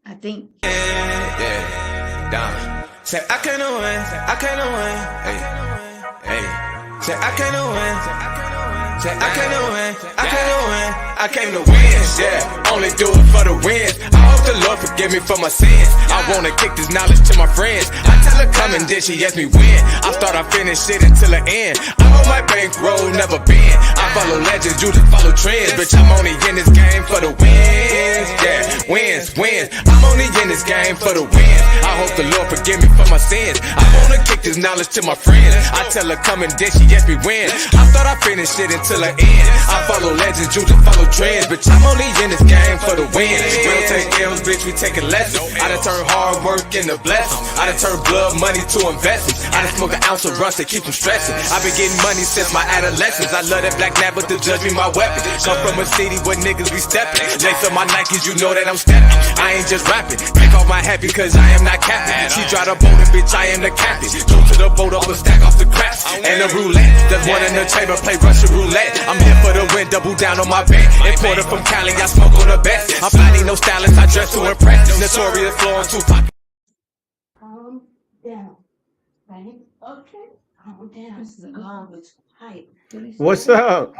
I think. Yeah, down. Say I can't win, I can't win. Hey, hey. Say I can't win. Say I can't win, I can't win. I came to win, yeah. Only do it for the wins. I hope the Lord forgive me for my sins. I wanna kick this knowledge to my friends. I tell her come and then she ask me when. I thought I finished it until the end. I'm on my bankroll, never been. I follow legends, you just follow trends. Bitch, I'm only in this game for the wins. Yeah, wins, wins. I'm only in this game for the wins. I hope the Lord forgive me for my sins. I wanna kick this knowledge to my friends. I tell her come and then she ask me when. I thought I finished it until the end. I follow legends, you just follow trends. Bitch, I'm only in this game for the win. We don't take L's, bitch, we taking lessons. I done turn hard work into blessings. I done turn blood money to investments. I done smoke an ounce of rust to keep them stressing. I been getting money since my adolescence. I love that black nap, but the judge me my weapon. Come from a city where niggas be stepping. Lace up my Nikes, you know that I'm stepping. I ain't just rapping. Take off my hat because I am not captain. She drive the boat and bitch, I am the captain. Go to the boat up and stack off the craps. And the roulette, there's one in the chamber, play Russian roulette. I'm here for the win, double down on my bet. Importer from Cali, I smoke on the best. I'm finding no stylist, I dress to impress. Notorious flowing too pocket. Calm down. Right? Okay. Calm down. This is a calm hype. What's up?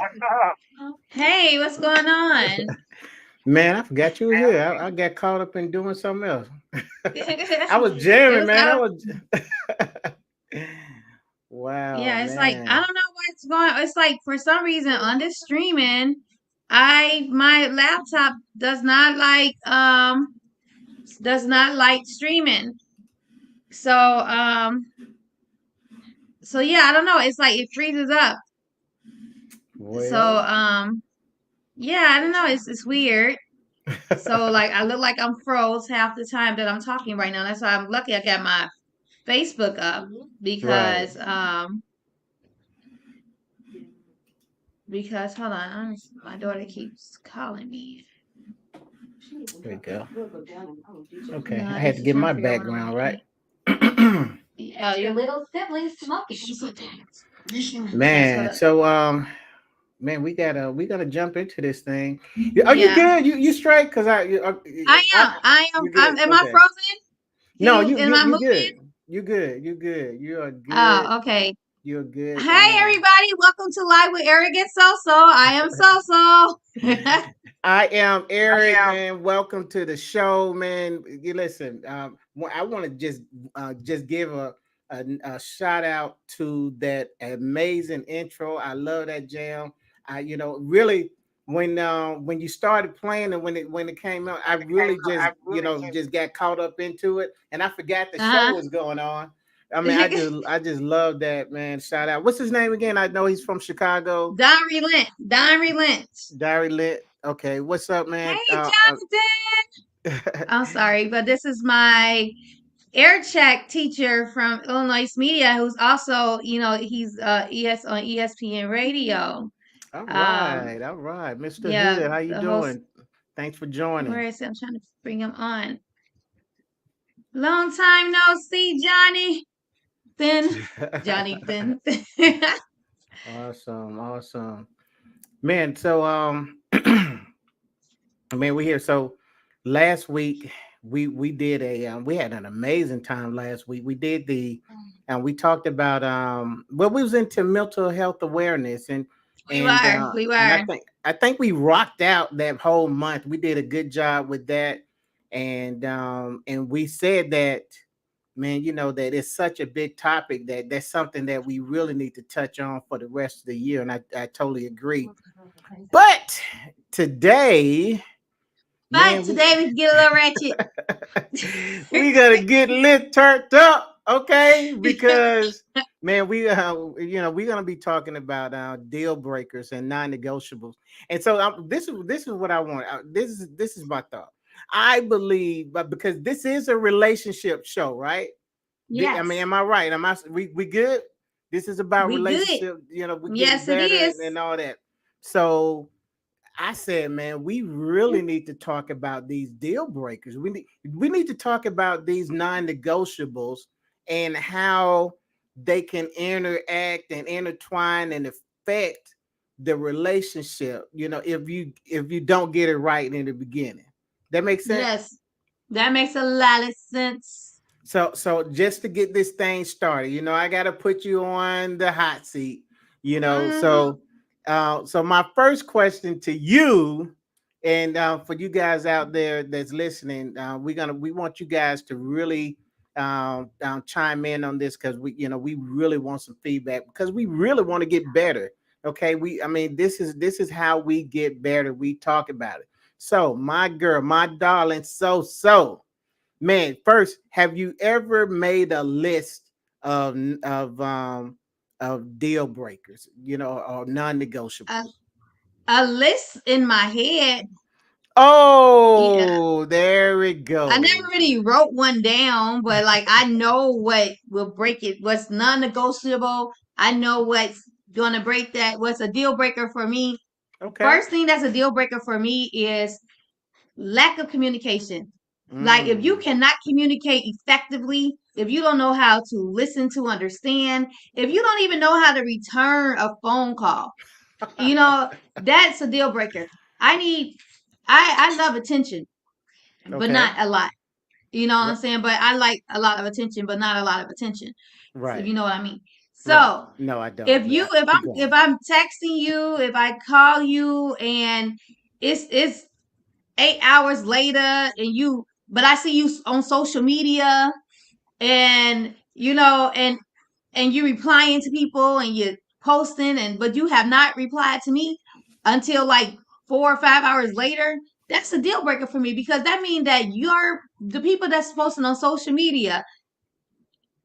Hey, what's going on? Man, I forgot you was here. I got caught up in doing something else. I was jamming, man. I was wow. Yeah, it's man. like I don't know what's going on. It's like for some reason on this streaming, my laptop does not like streaming. So yeah, I don't know. It's like it freezes up. Well, So yeah, I don't know. It's weird. So like I look like I'm froze half the time that I'm talking right now. That's why I'm lucky I got my Facebook up because because hold on, my daughter keeps calling me. there you go. Okay, No, I had to get my background right. Your little siblings smoking. Man, so man, we gotta jump into this thing. Are you good? You straight? Cause I am. Am I Okay. frozen? No, Am I you moving? good. You good. You good. You are good. Oh, okay. You're good. Hey, everybody. Welcome to Live with Eric and SoSo. I am SoSo. I am Eric, man. Welcome to the show, man. You listen. I want to just give a shout out to that amazing intro. I love that jam. Really when you started playing and when it came out, I really just got caught up into it, and I forgot the show was going on. I mean, I just love that, man. Shout out. What's his name again? I know he's from Chicago. Diary Lynch. Diary Lit. Okay, what's up, man? Hey, Jonathan. I'm sorry, but this is my air check teacher from Illinois Media, who's also, he's on ESPN Radio. All right, Mr. Yeah, Hood, how you doing? host. Thanks for joining. Where is he? I'm trying to bring him on. Long time no see, Johnny Thin. Awesome, man. So man, we're here. So last week we did we had an amazing time last week. We did and we talked about we was into mental health awareness and we were. And I think we rocked out that whole month. We did a good job with that, and we said that, man, that it's such a big topic that's something that we really need to touch on for the rest of the year, and I totally agree. But today. Today we can get a little ratchet. We gotta get lit, turned up, okay? Because man, we're gonna be talking about deal breakers and non-negotiables. And so this is what I want. This is my thought. I believe, but because this is a relationship show, right? Yes. I mean, am I right? We good? This is about relationship. Good. We yes, better it is, and all that. So I said, man, we really need to talk about these deal breakers. We need to talk about these non-negotiables and how they can interact and intertwine and affect the relationship, if you don't get it right in the beginning. That makes sense. Yes, that makes a lot of sense. So just to get this thing started, I got to put you on the hot seat. Hmm. So my first question to you, and for you guys out there that's listening, we want you guys to really chime in on this, because we really want some feedback, because we really want to get better. Okay, I mean, this is how we get better. We talk about it. So my girl, my darling, so. Man, first, have you ever made a list of deal breakers, or A, non-negotiables? a list in my head. Yeah, Oh, there we I go. never really wrote one down, but like I know what will break it. What's non-negotiable. I know what's gonna break that. What's a deal breaker for me? Okay. First thing that's a deal breaker for me is lack of communication. Like if you Mm, cannot communicate effectively, if you don't know how to listen to understand, if you don't even know how to return a phone call, you know, that's a deal breaker. I need I love attention, but okay. not a lot. You know what I'm Right. saying? But I like a lot of attention, but not a lot of attention. If Right. you know what I mean. Right. So No, I don't. if But you if keep I'm if going. I'm texting you, if I call you and it's 8 hours later and you but I see you on social media and and you replying to people and you're posting and but you have not replied to me until like 4 or 5 hours later, that's a deal breaker for me because that means that you're the people that's posting on social media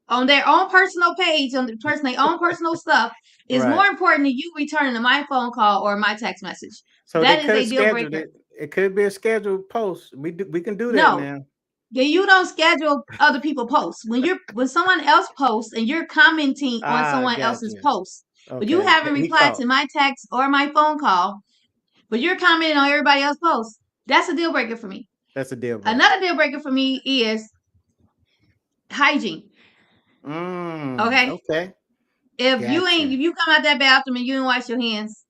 on their own personal page on their own personal stuff is more Right. important than you returning to my phone call or my text message. So they That is could have a deal scheduled breaker. it. It could be a scheduled post. We can do that No, now. you don't schedule other people posts. When someone else posts and you're commenting on Ah, someone else's gotcha. post, but you Okay. haven't He replied called. to my text or my phone call, but you're commenting on everybody else's posts, that's a deal breaker for me. That's a deal breaker. Another deal breaker for me is hygiene. Okay? Okay. If Gotcha. you come out that bathroom and you don't wash your hands,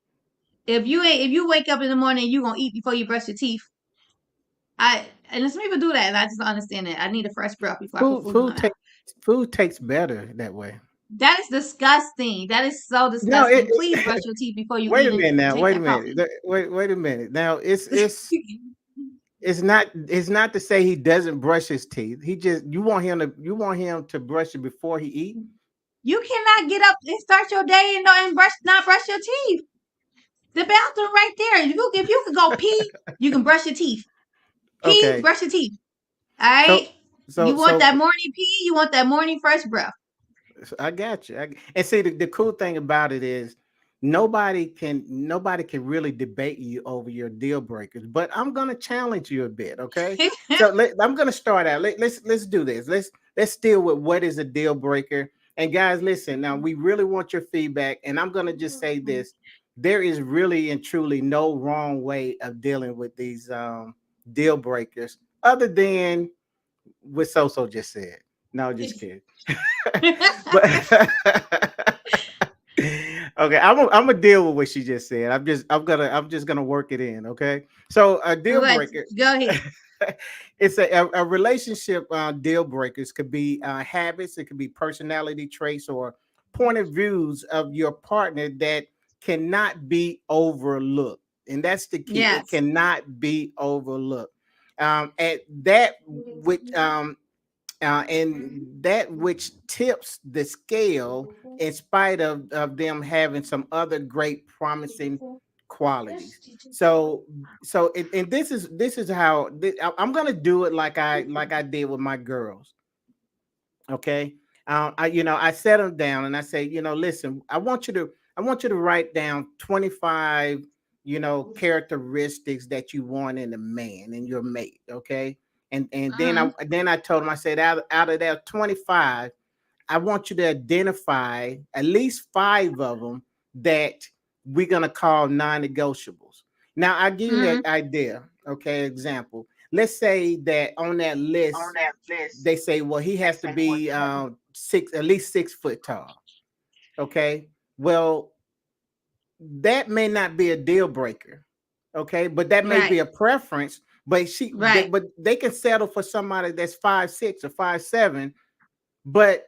if you wake up in the morning and you gonna eat before you brush your teeth, and some people do that and I just don't understand it. I need a fresh breath before I put Food food in my food mouth. tastes food tastes better that way. That is disgusting. That is so No, disgusting. Please brush your teeth before you wait a even minute now. take Wait a that minute. coffee. Wait a minute. Now it's not to say he doesn't brush his teeth. You want him to brush it before he eat. You cannot get up and start your day and not brush your teeth. The bathroom right there. If you could go pee, you can brush your teeth. Pee, Okay. brush your teeth. All So right. You so want so that morning pee. You want that morning fresh breath. I got you. And see, the cool thing about it is nobody can really debate you over your deal breakers. But I'm gonna challenge you a bit. Okay, so I'm gonna start out. Let's do this. Let's deal with what is a deal breaker. And guys, listen. Now we really want your feedback. And I'm gonna just say this: there is really and truly no wrong way of dealing with these deal breakers, other than what SoSo just said. No, just kidding. But okay, I'm gonna deal with what she just said. I'm just gonna work it in. Okay, so a deal What? breaker. Go ahead. It's a relationship deal breakers could be habits, it could be personality traits or point of views of your partner that cannot be overlooked, and that's the key. It Yes. cannot be overlooked. At that which and that which tips the scale in spite of them having some other great promising qualities. And this is how I'm gonna do it like I did with my girls. Okay. I set them down and I say, listen, I want you to write down 25, characteristics that you want in a man and your mate. Okay. And then I Mm-hmm. then I told them, I said, out of that 25, I want you to identify at least 5 of them that we're gonna call non-negotiables. Now I'll give you Mm-hmm. an idea. Okay, example. Let's say that on that list they say, well, he has to be at least 6 foot tall. Okay. Well, that may not be a deal breaker, okay, but that may be Right. a preference. But Right. but they can settle for somebody that's 5'6" or 5'7", but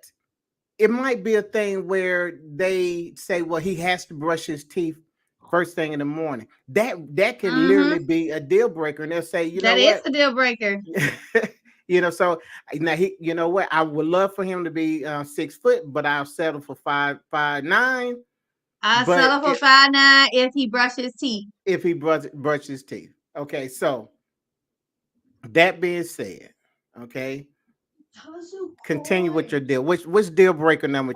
it might be a thing where they say, well, he has to brush his teeth first thing in the morning. That can Mm-hmm. literally be a deal breaker, and they'll say, you That know is what, a deal breaker. so now you know what, I would love for him to be 6 foot, but I'll settle for 5'9". I But settle for 5'9" if he brushes his teeth. if he brushes his teeth, okay. So that being said, okay, continue with your deal. Which deal breaker number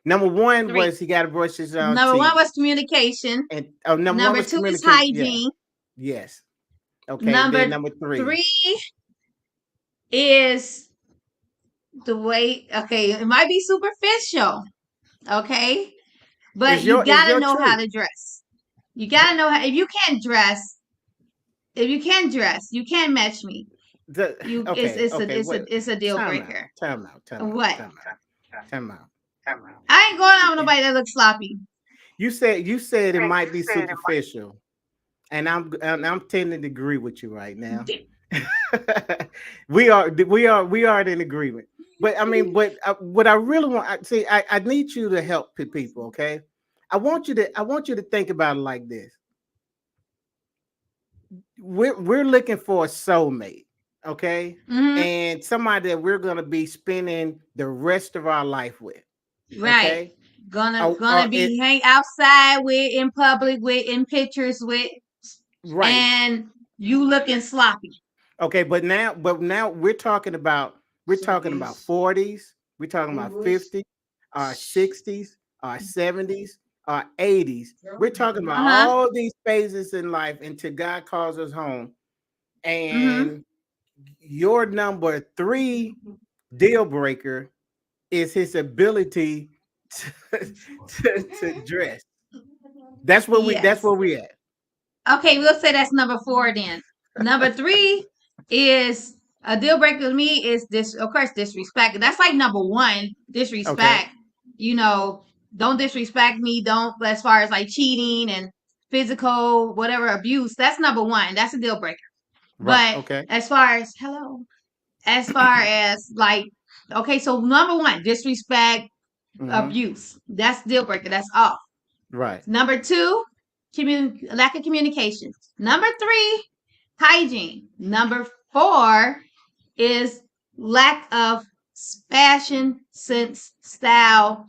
one 3. was he got to brush his Number 1 teeth, was communication. and number one Number was 2 is communication. Yeah, hygiene. yes, okay. And then Number number three 3 is the way. Okay, it might be superficial. Okay, but you is gotta your know how truth. to dress. You gotta know how. If you can't dress, you can't match me. The, You, okay, okay. Wait, it's a deal time out, breaker. time out, time out, What? time out, time out. I ain't going out with nobody that looks sloppy. You said it might be superficial, and I'm tending to agree with you right now. we are in agreement. But I mean, but what I really want, see, I need you to help people. Okay, I want you to think about it like this. We're looking for a soulmate, okay, Mm-hmm. and somebody that we're gonna be spending the rest of our life with, Right. okay. Gonna be hang outside with, in public with, in pictures with, Right. and you looking sloppy. Okay, but now we're talking about 40s, we're talking about 50s, our 60s, our 70s, our 80s. We're talking about Uh-huh. all these phases in life until God calls us home. Mm-hmm. And your number 3 deal breaker is his ability to, to dress. That's Yes. where we at. Okay, we'll say that's number 4 then. Number 3 is a deal breaker to me is this, of course, disrespect. That's like number 1, Okay. disrespect. You know, don't disrespect me. Don't, as far as like cheating and physical, whatever abuse, that's number 1. That's a deal breaker. Right. But Okay. as far as like, okay, so number 1, disrespect, Hmm. abuse. That's deal breaker. That's off. Right. Number 2, lack of communication. Number 3, hygiene. Number 4 is lack of fashion sense, style,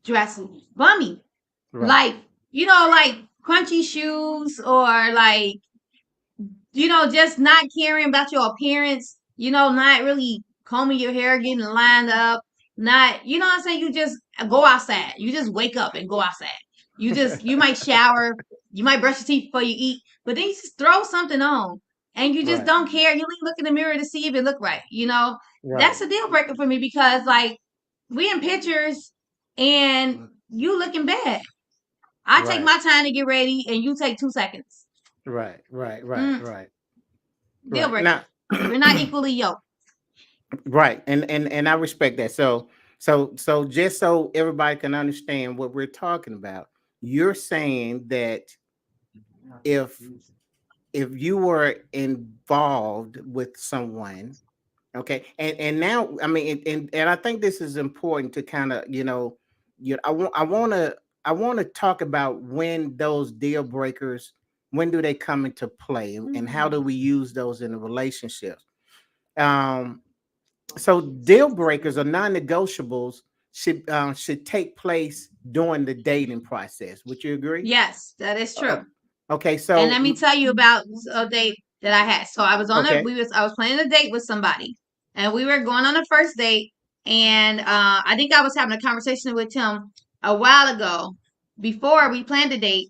dressing. Bummy. Right. Like, like crunchy shoes, or like, just not caring about your appearance, not really combing your hair, getting lined up, not, what I'm saying? You just go outside. You just wake up and go outside. You might shower, you might brush your teeth before you eat, but then you just throw something on and you just Right. don't care. You even look in the mirror to see if it look right. Right. That's a deal breaker for me because, like, we in pictures and you looking bad. I take Right. my time to get ready and you take 2 seconds. Right. Right. Right. Mm, Right. deal Right. breaker. Now, We're not equally yoked. right. And I respect that. So just so everybody can understand what we're talking about, you're saying that if if you were involved with someone, okay, and now I mean, and I think this is important to kind of I want to talk about when those deal breakers, when do they come into play, and how do we use those in a relationship. Um, so deal breakers or non-negotiables should take place during the dating process. Would you agree? Yes, that is Uh, true. okay, And so let me tell you about a date that I had. So okay, I was planning a date with somebody, and we were going on a first date. And I think I was having a conversation with him a while ago before we planned a date,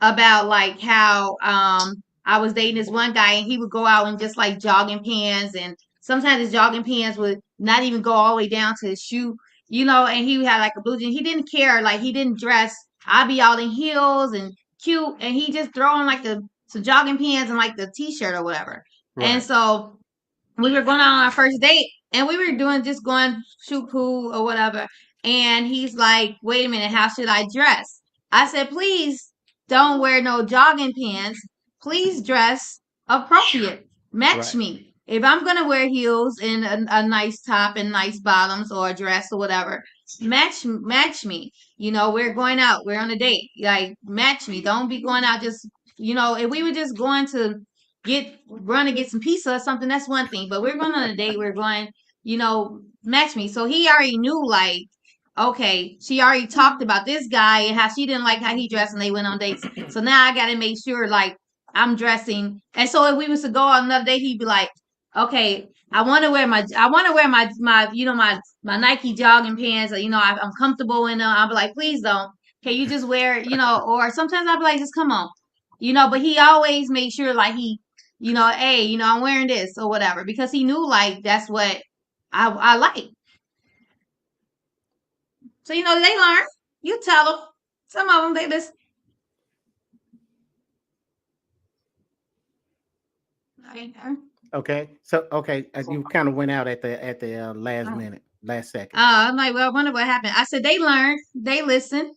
about like how I was dating this one guy and he would go out in just like jogging pants, and sometimes his jogging pants would not even go all the way down to his shoe, and he had like a blue jean. He didn't care, like he didn't dress. I'd be out in heels and cute, and he just throw on like the some jogging pants and like the t-shirt or whatever. And right, so we were going out on our first date and we were going shoot pool or whatever. And he's like, wait a minute, how should I dress? I said, please don't wear no jogging pants. Please dress appropriate. Match Right. me. If I'm gonna wear heels and a nice top and nice bottoms or a dress or whatever, match me. You know, we're going out. We're on a date. Like match me. Don't be going out just if we were just going to run and get some pizza or something, that's one thing. But we're going on a date. We're going, match me. So he already knew like okay, she already talked about this guy and how she didn't like how he dressed and they went on dates. So now I gotta make sure like I'm dressing. And so if we was to go on another day, he'd be like, okay, I wanna wear my my Nike jogging pants, or I'm comfortable in them. I'll be like, please don't. Can you just wear, or sometimes I'll be like, just come on. But he always made sure like hey, I'm wearing this or whatever because he knew like that's what I like. So they learn. You tell them. Some of them they just. Okay. So okay, you kind of went out at the last minute, last second. I'm like, well, I wonder what happened. I said they learn. They listen.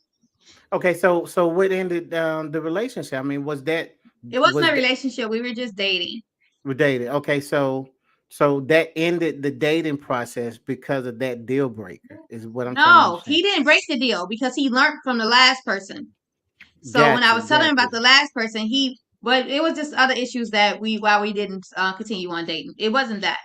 Okay. So what ended the relationship? I mean, It wasn't was a that relationship. We were just dating. we dated? Okay. So that ended the dating process because of that deal breaker is what I'm trying to No, understand. he didn't break the deal because he learned from the last person. So when Got I you. was telling him Got about you. the last person, but it was just other issues that why we didn't continue on dating. It wasn't that.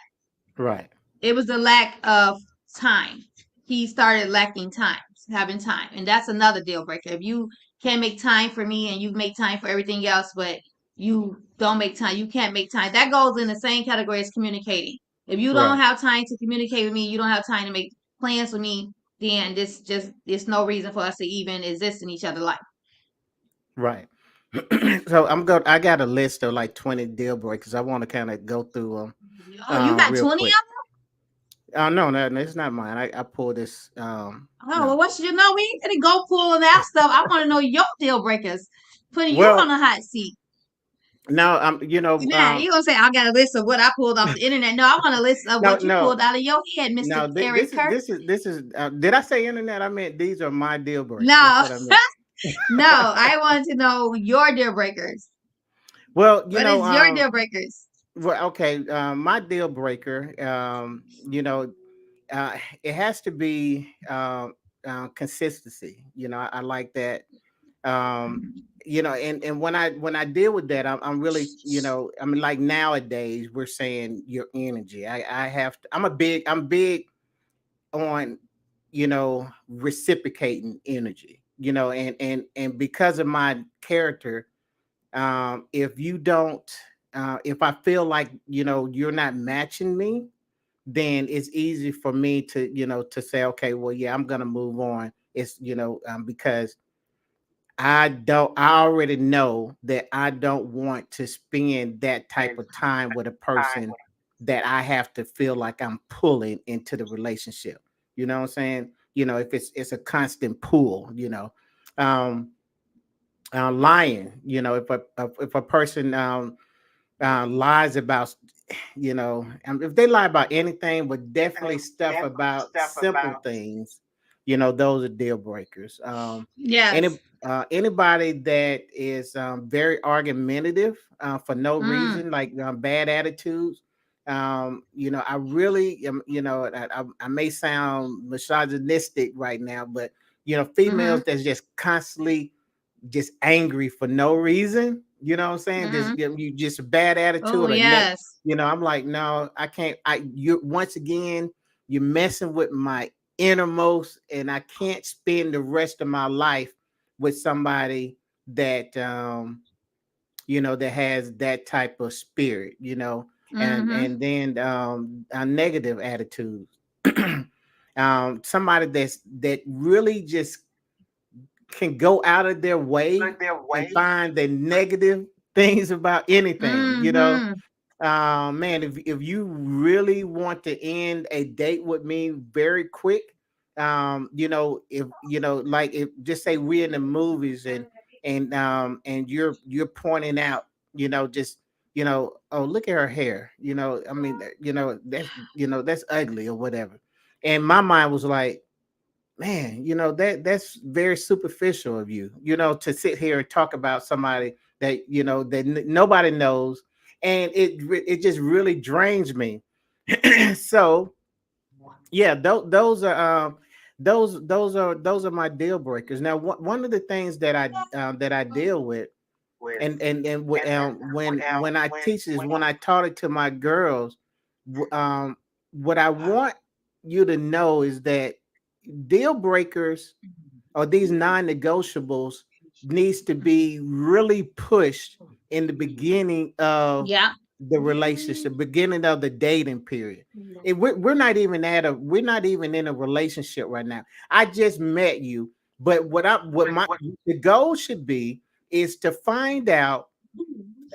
Right. It was the lack of time. He started lacking time, having time. And that's another deal breaker. If you can't make time for me and you make time for everything else, but you don't make time, you can't make time. That goes in the same category as communicating. If you don't Right. have time to communicate with me, you don't have time to make plans with me, then there's no reason for us to even exist in each other's life. Right. So I got a list of like 20 deal breakers. I want to kind of go through them Oh, you got real 20 of quick. them? No, it's not mine. I pulled this. Oh, well, No. what should you know? We ain't gonna go pulling that stuff. I want to know your deal breakers. Putting you on Well, the hot seat. no, Nah, you gonna say I got a list of what I pulled off the internet? No, I want a list of no, what you pulled no, out of your head, Mister no. Eric Kirk. This is. Did I say internet? I meant these are my deal breakers. That's No, what I meant. no, I want to know your deal breakers. Well, What is your deal breakers? well, okay. My deal breaker. It has to be consistency. I like that. um and when I deal with that, I'm really, I mean, like nowadays we're saying your energy. I'm big on reciprocating energy, and because of my character, if you don't if I feel like you're not matching me, then it's easy for me to to say, okay, well, yeah, I'm gonna move on. It's because I already know that I don't want to spend that type of time with a person that I have to feel like I'm pulling into the relationship. You know what I'm saying? If it's a constant pull, um, lying, if a person lies about, if they lie about anything, but definitely stuff about simple things, those are deal breakers. Any Yes. Anybody that is very argumentative for no Mm. reason, like bad attitudes. I really am. I may sound misogynistic right now, but Mm-hmm. females that's just constantly just angry for no reason. You know what I'm saying? Just Mm-hmm. you just a bad Oh attitude or yes. I'm like, no, I can't. You once again, you're messing with my innermost, and I can't spend the rest of my life with somebody that that has that type of spirit, Mm-hmm. and then a negative attitude. Somebody that really just can go out of their way and find the negative things about anything, Mm-hmm. man, if you really want to end a date with me very quick, if like if just say we're in the movies and you're pointing out, just oh, look at her hair, I mean, that's that's ugly or whatever. And my mind was like, man, that's very superficial of you, to sit here and talk about somebody that nobody knows, and it just really drains me. So yeah, those are my deal breakers. Now, one of the things that I deal with, and when I teach this, when I taught it to my girls, what I want you to know is that deal breakers or these non-negotiables needs to be really pushed in the beginning of Yeah. the relationship, beginning of the dating period. And we're not even in a relationship right now. I just met you, but the goal should be is to find out.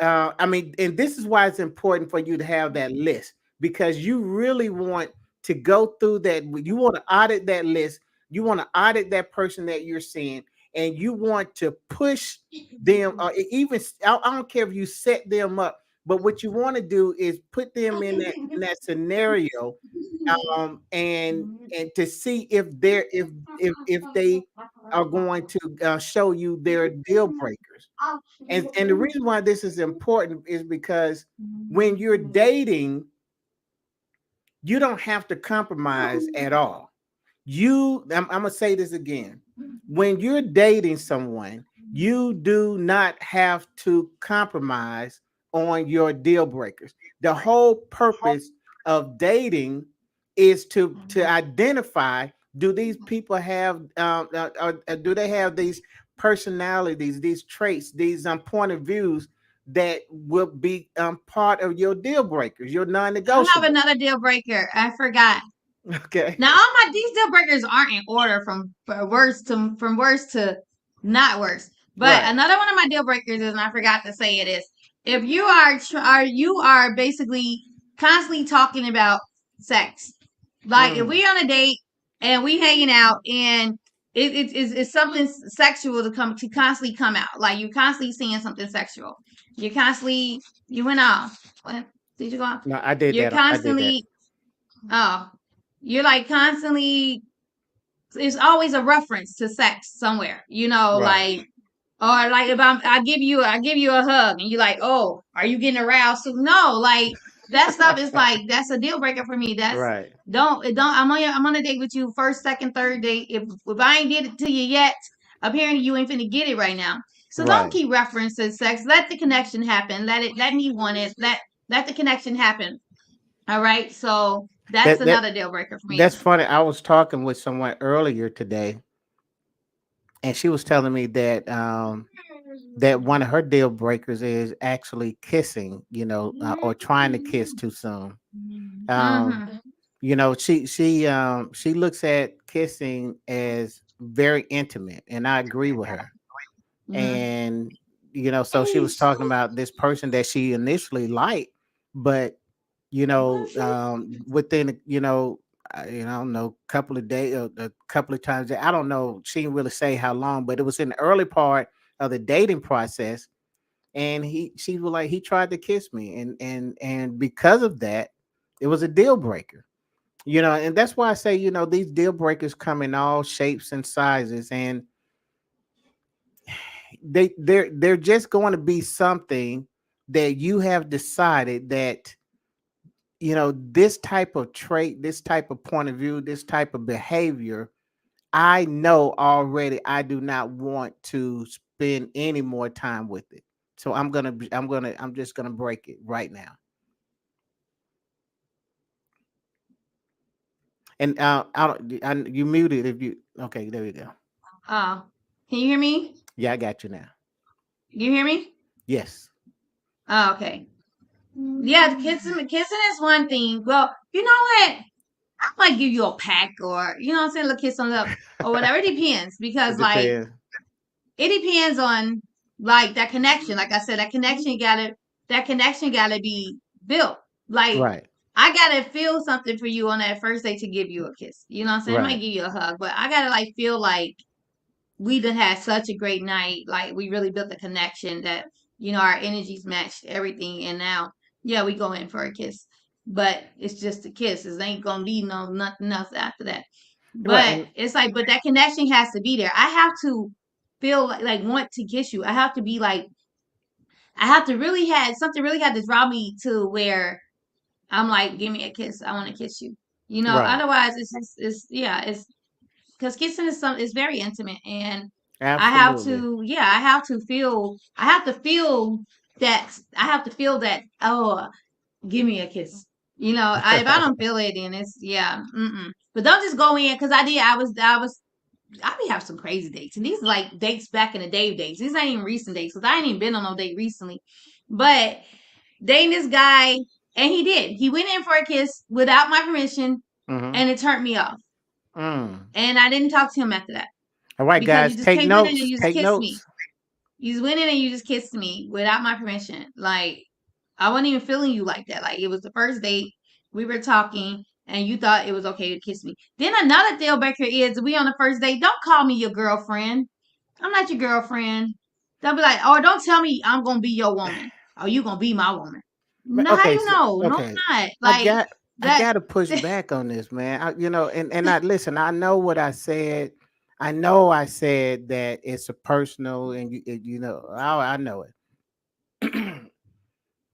I mean, and this is why it's important for you to have that list, because you really want to go through that. You want to audit that list. You want to audit that person that you're seeing, and you want to push them. Even I don't care if you set them up, but what you want to do is put them in that scenario, and to see if they are going to show you their deal breakers. And the reason why this is important is because when you're dating, you don't have to compromise at all. I'm gonna say this again. When you're dating someone, you do not have to compromise on your deal breakers. The whole purpose of dating is to identify, do these people have do they have these personalities, these traits, these point of views that will be part of your deal breakers, your I have non-negotiable. another deal breaker. I forgot. Okay. Now all my these deal breakers aren't in order from worst to not worst. But Right. another one of my deal breakers is, and I forgot to say it, is if you are basically constantly talking about sex. Like if Mm. we on a date and we hanging out and it's something sexual to constantly come out. Like you constantly seeing something sexual. You constantly you went off. What did you go off? No, I did You're that. I did that. constantly oh you're like constantly, it's always a reference to sex somewhere, Right. like, or like if I give you a hug and you're like, oh, are you getting aroused? So no, like that stuff is like that's a deal breaker for me. That's Right. don't I'm on a date with you first, second, third date. If I ain't did it to you yet, apparently you ain't finna get it right now. So don't Right. keep referencing sex. Let the connection happen. Let me want it. Let the connection happen. All right. So that's That another deal breaker for me. that's funny. I was talking with someone earlier today, and she was telling me that one of her deal breakers is actually kissing, or trying to kiss too soon. Um, Mm-hmm. she looks at kissing as very intimate, and I agree with her. Mm-hmm. And so she was talking about this person that she initially liked, but within I don't know, couple of days, a couple of times, I don't know, she didn't really say how long, but it was in the early part of the dating process, and she was like, he tried to kiss me, and because of that, it was a deal breaker. And that's why I say, these deal breakers come in all shapes and sizes, and they're just going to be something that you have decided that, this type of trait, this type of point of view, this type of behavior, I know already I do not want to spend any more time with it. So I'm just gonna break it right now. And you muted if you okay, there you go. Oh, can you hear me? Yeah, I got you now. You hear me? Yes. Oh, okay. Yeah, kissing is one thing. Well, you know what? I might give you a pack, or what I'm saying, a little kiss on the up or whatever. It depends It because like depends. it depends on like that connection. Like I said, that connection gotta be built. Like Right. I gotta feel something for you on that first day to give you a kiss. You know what I'm saying? I might Right. give you a hug, but I gotta like feel like we done had such a great night. Like we really built a connection that our energies matched everything, and now yeah, we go in for a kiss, but it's just a kiss. It ain't gonna be no nothing else after that. Right. But And it's like, but that connection has to be there. I have to feel like want to kiss you. I have to be like, I have to really had something really had to draw me to where I'm like, give me a kiss. I want to kiss you. right. Otherwise it's just, it's, yeah, it's because kissing is some, it's very intimate. And Absolutely. I have to feel I have to feel that, oh, give me a kiss. If I don't feel it, then it's, yeah, mm-mm. But don't just go in, because I be have some crazy dates, and these are like dates back in the day dates. These ain't even recent dates, because I ain't even been on no date recently. But dating this guy, and he did. He went in for a kiss without my permission, Mm-hmm. and it turned me off. Mm. And I didn't talk to him after that, All right, because you guys, just take came in and notes. you just Take kissed me. notes. You just went in and you just kissed me without my permission. Like, I wasn't even feeling you like that. Like, it was the first date. We were talking, and you thought it was okay to kiss me. Then another deal breaker is, we on the first date. Don't call me your girlfriend. I'm not your girlfriend. They'll be like, oh, don't tell me I'm gonna be your woman. Oh, you gonna be my woman. No, how Okay, you so, know? No, okay. I'm not. I Like got I that. got to push back on this, man. And I listen. I know what I said. I know I said that it's a personal, and I know it.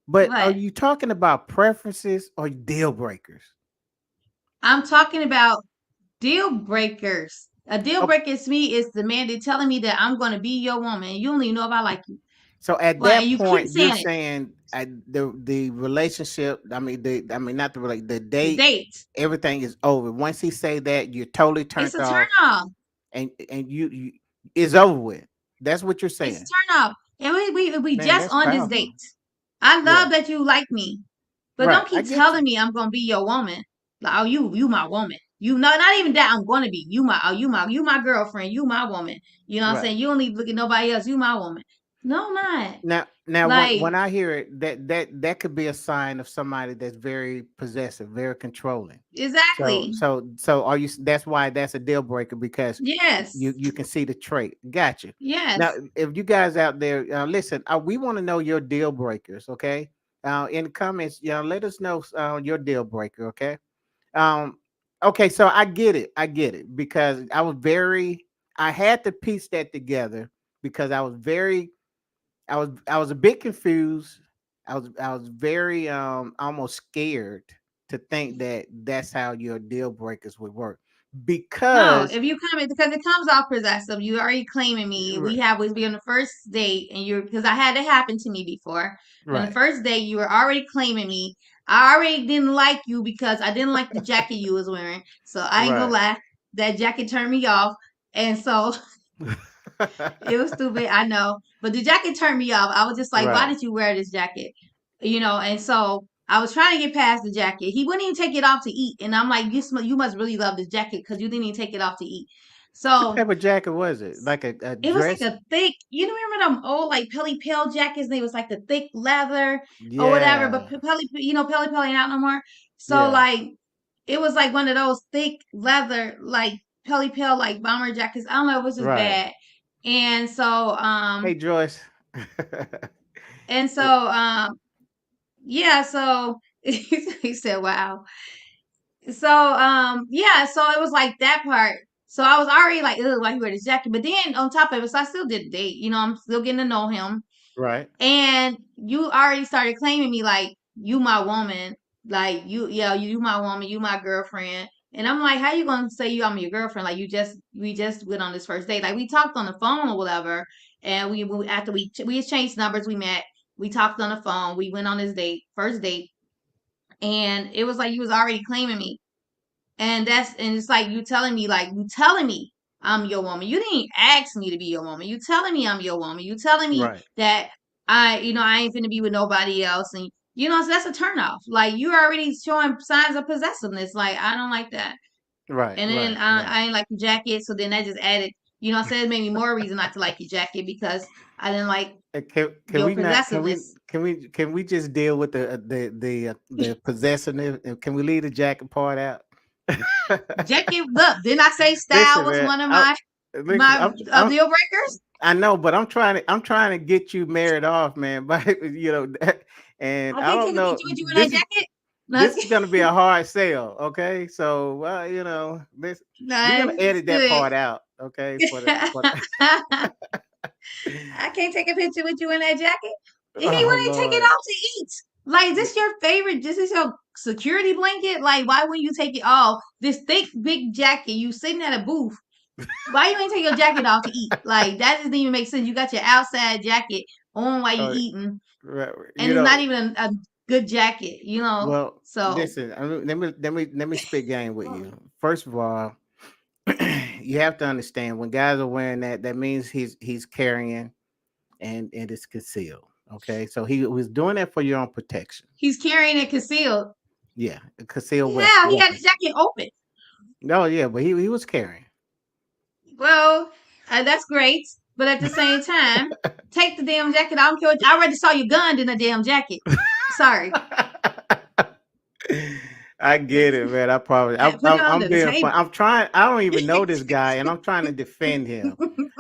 But are What? you talking about preferences or deal breakers? I'm talking about deal breakers. A deal Okay, breaker to me is the man that telling me that I'm gonna be your woman. You don't even know if I like you. so at Well, and that you keep point, you're saying it. saying the relationship. Not the the The date. date. Everything is over. Once he say that, you're totally It's turned a turn off, off. and you it's over with. That's what you're It's a saying, turn off. And we man. just That's on this powerful. date. I Yeah, love that you like me, but right. don't I keep get you. telling me I'm gonna be your woman. Like, oh, you my woman. You know, not even that I'm gonna be. You my girlfriend. You my woman. You know what I'm Right. saying? You don't need to look at nobody else. You my woman. No, I'm not. Now, when Like, I hear it, that could be a sign of somebody that's very possessive, very controlling. So, exactly. are you? That's why that's a deal breaker because Yes. you can see the trait. Gotcha. Now, Yes. if you guys out there, listen, we want to know your deal breakers. Okay, in the comments, let us know your deal breaker. Okay. Um, okay, so I get it. I get it because I had to piece that together because I was a bit confused. I was very almost scared to think that that's how your deal breakers would work No, because if you come in, because it comes off possessive, you already claiming me. r- Was be on the first date, and you're, because I had it happen to me before. On the right, first date, you were already claiming me. I already didn't like you because I didn't like the jacket you was wearing. So I ain't gonna right, lie, that jacket turned me off, and so it was stupid. I know, but the jacket turned me off. I was just like, why right, did you wear this jacket? And so I was trying to get past the jacket. He wouldn't even take it off to eat, and I'm like, you must really love this jacket because you didn't even take it off to eat. what So type of jacket was it? Like a it was dress? like a thick, remember them old like Pelly Pale jackets? And it was like the thick leather or whatever. But Yeah, Pelly Pale ain't out no more. So yeah, like it was like one of those thick leather like Pelly Pale like bomber jackets. I don't know, it was just right. bad. And so Hey, Joyce. and so yeah, so he said, wow. So yeah, so it was like that part. So I was already like, ugh, why he wear this jacket? But then on top of it, so I still did the date. I'm still getting to know him. Right, And you already started claiming me like you my woman, like you my woman, you my girlfriend. And I'm like, how you gonna say I'm your girlfriend? Like we just went on this first date. Like we talked on the phone or whatever, and after we exchanged numbers, we met, we talked on the phone, we went on this date, first date, and it was like you was already claiming me. And it's like you telling me I'm your woman. You didn't ask me to be your woman. You telling me I'm your woman. You telling me right, that I ain't finna be with nobody else. And so that's a turnoff. Like you already showing signs of possessiveness. Like I don't like that. right, And then right, right. I ain't like your jacket. So then that just added, so it made me more reason not to like your jacket because I didn't like Can your we not? possessiveness. Can we just deal with the possessiveness? Can we leave the jacket part out? Jacket, look, didn't I say style Listen, was man. one of my Listen. deal breakers? I know, but I'm trying to get you married off, man. But and I Okay, don't can we know. do you in that jacket? this is gonna be a hard sell. Okay, so we're No, gonna it's edit that good. part out. Okay, for the I can't take a picture with you in that jacket. And he oh wouldn't take it Lord. off to eat. Like, this your favorite, this is your security blanket? Like, why wouldn't you take it off? This thick, big jacket, you sitting at a booth. Why you ain't take your jacket off to eat? Like, that doesn't even make sense. You got your outside jacket on while you Uh, eating, right, and you it's not know, even a good jacket, you know? well, So, listen. Let me spit game with you. First of all, you have to understand when guys are wearing that, that means he's carrying and it's concealed. Okay, so he was doing that for your own protection. he's carrying it concealed. Yeah, a concealed Yeah, he had weapon. his jacket open. No, yeah, but he was carrying. Well, that's great, but at the same time, take the damn jacket. I don't care. I already saw your gun in the damn jacket. Sorry. I get it, man. I probably Put it I'm under the being fun. table. I'm trying. I don't even know this guy, and I'm trying to defend him.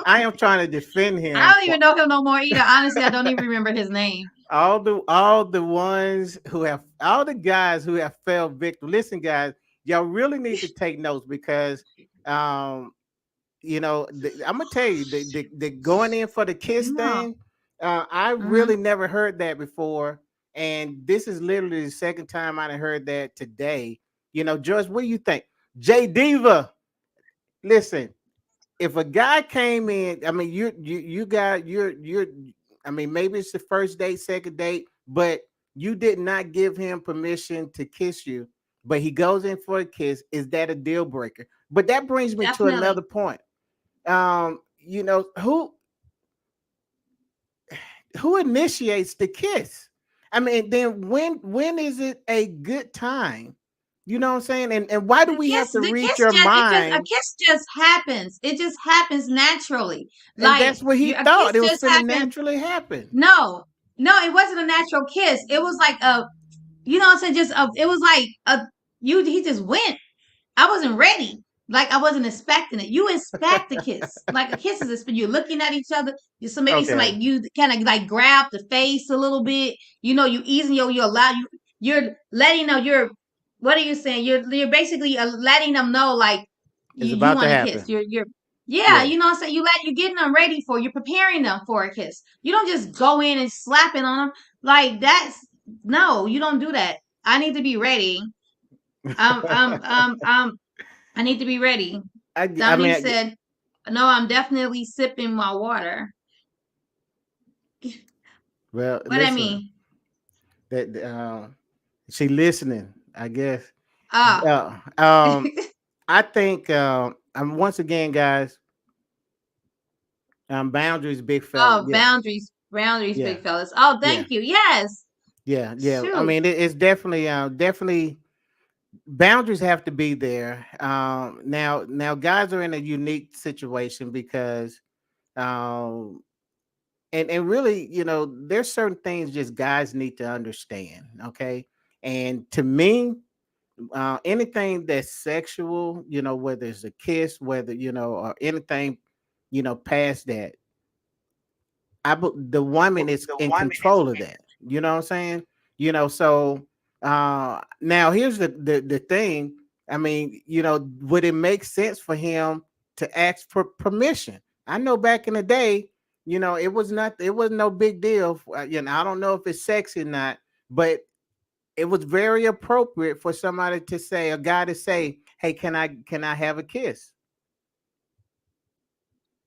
I am trying to defend I him don't for even know him no more either. Honestly, I don't even remember his name. all the ones who have all the guys who have fell victim. Listen, guys, y'all really need to take notes because um I'm gonna tell you the going in for the kiss No. thing. I Mm-hmm. really never heard that before, and this is literally the second time I done heard that today. George, what do you think? J Diva, listen, if a guy came in, I mean, you got you're, I mean, maybe it's the first date, second date, but you did not give him permission to kiss you, but he goes in for a kiss. Is that a deal breaker? But that brings me to another Definitely. point. Who initiates the kiss? I mean, then when is it a good time? You know what I'm saying? And why do we have to The read kiss your just it just a mind? kiss just happens. It just happens naturally. And Like that's what he you, a thought. kiss It was just finna happens. naturally happen. No, no, it wasn't a natural kiss. It was like a, you know what I'm saying? Just a, it was like a, you. He just went. I wasn't ready. Like, I wasn't expecting it. You expect a kiss. Like, a kiss is you're looking at each other. You, so maybe somebody, Okay. you kind of like grab the face a little bit. You know, you easing you allow you're letting them, what are you saying? You're basically letting them know, like, It's you about to want to kiss. happen. You're yeah, Yeah. you know what I'm saying? You're getting them ready for, you're preparing them for a kiss. You don't just go in and slap it on them. Like, that's, no, you don't do that. I need to be ready. Um, um, um, um, I need to be ready. I mean, Dominique said, "No, I'm definitely sipping my water." well, What I listen, mean? that she listening, I guess. Oh, I think I'm once again, guys. Boundaries, big fella. oh, Yeah, boundaries, yeah, big fellas. Oh, yeah, thank you. Yes, yeah. I shoot. mean, it's definitely boundaries have to be there. Now, guys are in a unique situation because um, and really, there's certain things just guys need to understand. Okay, and to me, anything that's sexual, whether it's a kiss, whether or anything, past that, the woman is in control of that. You know what I'm saying? So now here's the thing. I mean, would it make sense for him to ask for permission? I know back in the day, it wasn't no big deal. I don't know if it's sexy or not, but it was very appropriate for somebody to say, a guy to say, "Hey, can I have a kiss?"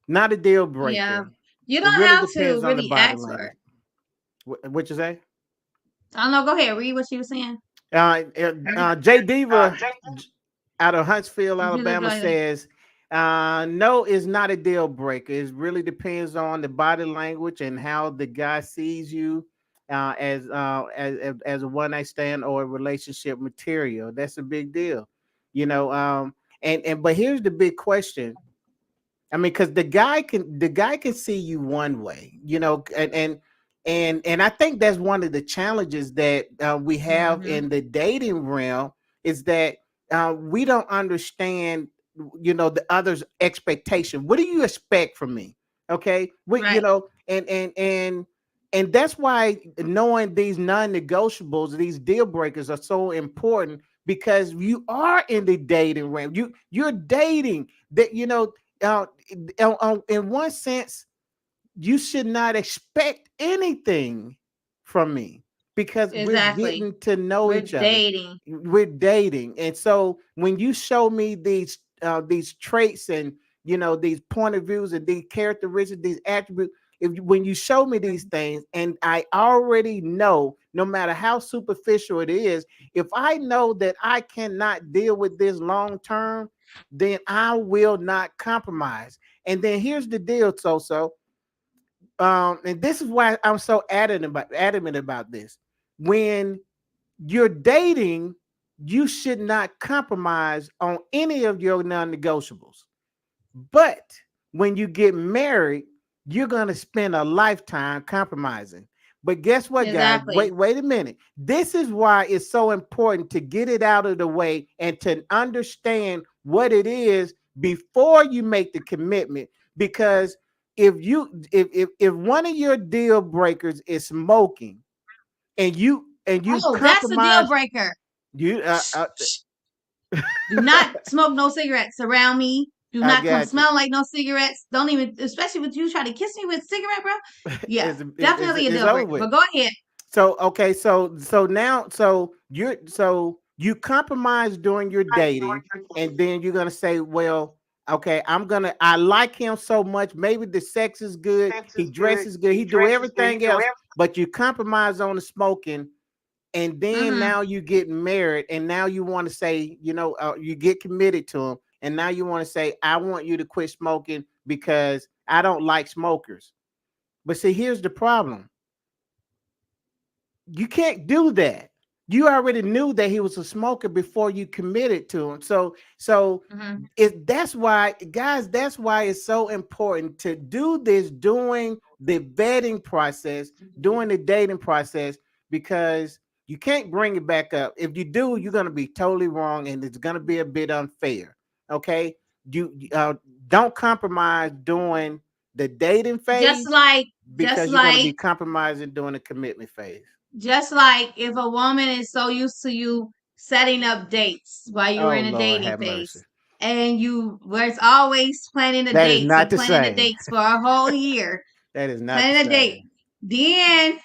Not a deal Yeah, breaker. you It don't really have to depends on the really body ask for language. it. What you say? I don't know. Go ahead, read what she was saying. Jay Diva out of Huntsville, Do the Alabama driving. says, no, it's not a deal breaker. It really depends on the body language and how the guy sees you as a one night stand or a relationship material. That's a big deal, you know. And but here's the big question. I mean, because the guy can see you one way, and I think that's one of the challenges that we have Mm-hmm. in the dating realm is that we don't understand, the other's expectation. What do you expect from me? Okay, we, Right. and And that's why knowing these non-negotiables, these deal breakers are so important, because you are in the dating realm. You're dating that, uh, in one sense, you should not expect anything from me, because we're Exactly. getting to know We're each other. dating. We're dating. And so when you show me these traits, and these point of views, and these characteristics, these attributes, when you show me these things, and I already know, no matter how superficial it is, if I know that I cannot deal with this long term, then I will not compromise. And then here's the deal, so and this is why I'm so adamant about this. When you're dating, you should not compromise on any of your non-negotiables. But when you get married, you're going to spend a lifetime compromising. But guess what, guys? Exactly. Wait a minute. This is why it's so important to get it out of the way and to understand what it is before you make the commitment. Because if one of your deal breakers is smoking, and you Oh, that's a deal compromise, breaker. you Shh, shh. Do not smoke no cigarettes around me. Do I not come got you. smell like no cigarettes. Don't even, especially with you try to kiss me with a cigarette, bro. Yeah, definitely a It's deal over breaker. with. But go ahead. So okay, so now you compromise during your dating, and then you're gonna say, well, okay, I like him so much. Maybe the sex is good, he dresses good, he do everything else, but you compromise on the smoking, and then Mm-hmm. now you get married, and now you want to say, you get committed to him, and now you want to say, I want you to quit smoking because I don't like smokers. But see, here's the problem: you can't do that. You already knew that he was a smoker before you committed to him. So Mm-hmm. that's why, guys, that's why it's so important to do this during the vetting process, during the dating process, because you can't bring it back up. If you do, you're going to be totally wrong, and it's going to be a bit unfair. Okay, you don't compromise during the dating Just phase, like, just because you're going to be like, compromising during the commitment phase. just like if a woman is so used to you setting up dates while you were Oh in a Lord, dating have mercy. phase, and you where it's always planning the That is dates not and the planning the same. dates for a whole year, That is not the planning a date. same. Then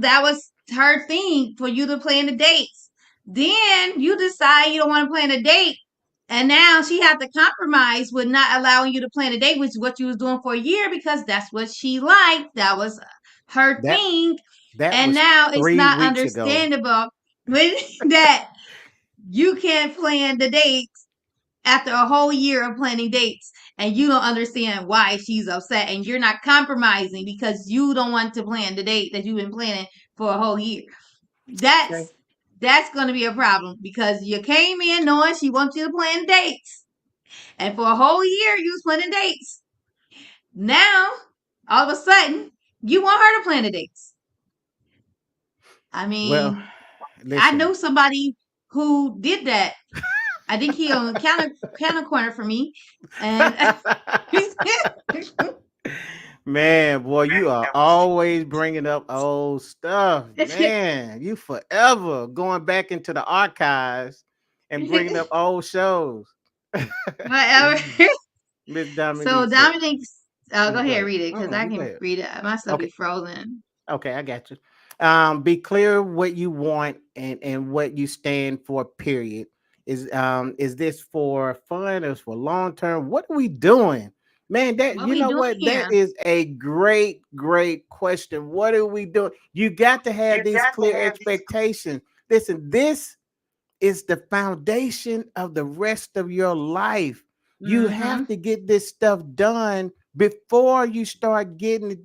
that was her thing for you to plan the dates. Then you decide you don't want to plan a date, and now she had to compromise with not allowing you to plan a date, which is what you was doing for a year because that's what she liked. That was her That thing, that and was now it's 3 not weeks ago. understandable when that you can't plan the dates after a whole year of planning dates, and you don't understand why she's upset, and you're not compromising because you don't want to plan the date that you've been planning for a whole year. Okay. That's going to be a problem because you came in knowing she wants you to plan dates, and for a whole year you was planning dates. Now all of a sudden you want her to plan the dates. I Well, mean, I listen. know somebody who did that. I think he on the counter corner for me, and Man, boy, you are always bringing up old stuff. Man, you forever going back into the archives and bringing up old shows. whatever. Miss So Dominique said, Dominic's, go go ahead, ahead. read it because I You go can ahead. read it. My stuff be Okay. frozen. Okay, I got you. Be clear what you want, and what you stand for, period. Is this for fun or for long term? What are we doing? Man, that What you we know doing what? That here? is a great question. What are we doing? You got to have these clear expectations. Listen, this is the foundation of the rest of your life. You Mm-hmm. have to get this stuff done before you start getting it.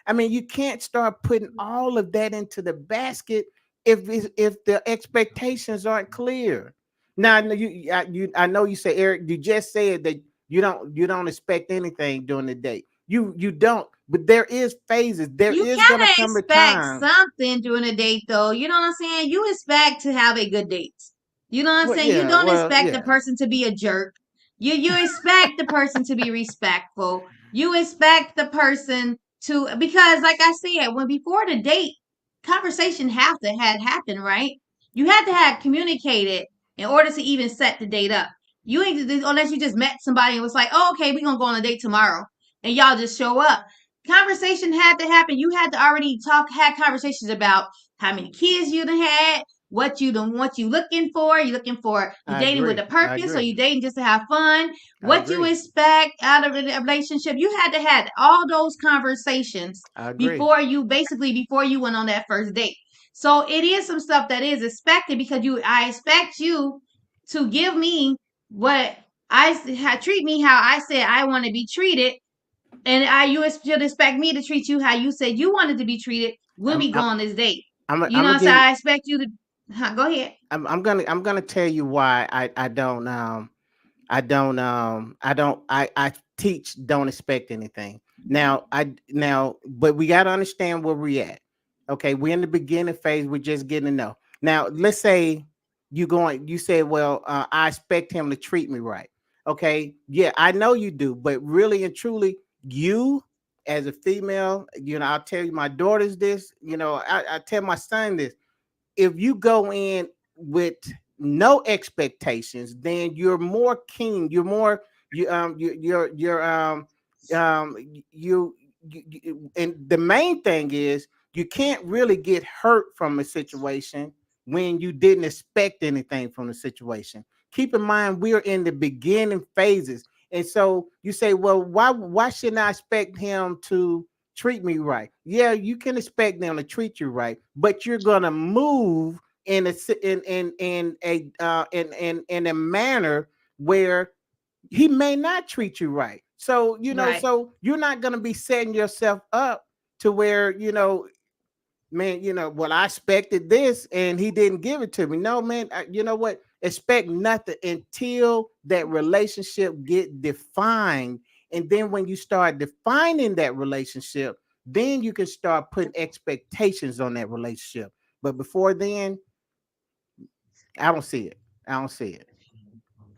I mean, you can't start putting all of that into the basket if the expectations aren't clear. Now, I know you say, Eric, you just said that you don't expect anything during the day. You don't, but there is phases. There You is gonna kind of come a expect time. something during a date, though. You know what I'm saying? You expect to have a good date. You know what I'm Well, saying? You yeah, don't well, expect the yeah. person to be a jerk. You expect the person to be respectful. You expect the person to, because like I said, when before the date, conversation have to had happened, right? You had to have communicated in order to even set the date up. You ain't, unless you just met somebody and was like, oh, okay, we're gonna go on a date tomorrow, and y'all just show up. Conversation had to happen. You had to already had conversations about how many kids you done had, what you looking for. You looking for, you I dating with agree. a I purpose, or agree. you dating just to have fun? I What you agree. expect out of a relationship. You had to have all those conversations I agree. before you went on that first date. So it is some stuff that is expected, because I expect you to give me what treat me how I said I want to be treated, and you should expect me to treat you how you said you wanted to be treated when I'm we go I'm on this date. I'm You know gonna what I'm give saying? you. I expect you to go ahead. I'm gonna tell you why I teach don't expect anything. But we got to understand where we at. Okay, we're in the beginning phase. We're just getting to know. Now, let's say you said, well, I expect him to treat me right. Okay, yeah, I know you do, but really and truly, you as a female, I'll tell you, my daughter's this, I tell my son this. If you go in with no expectations, then you're more keen. You're more um you, and the main thing is you can't really get hurt from a situation when you didn't expect anything from the situation. Keep in mind we're in the beginning phases, and so you say, well, why shouldn't I expect him to treat me right? Yeah, you can expect them to treat you right, but you're gonna move in a manner where he may not treat you right. So Right. so you're not gonna be setting yourself up to where man, well, I expected this and he didn't give it to me. No, man, you know what? Expect nothing until that relationship get defined. And then when you start defining that relationship, then you can start putting expectations on that relationship. But before then, I don't see it. I don't see it.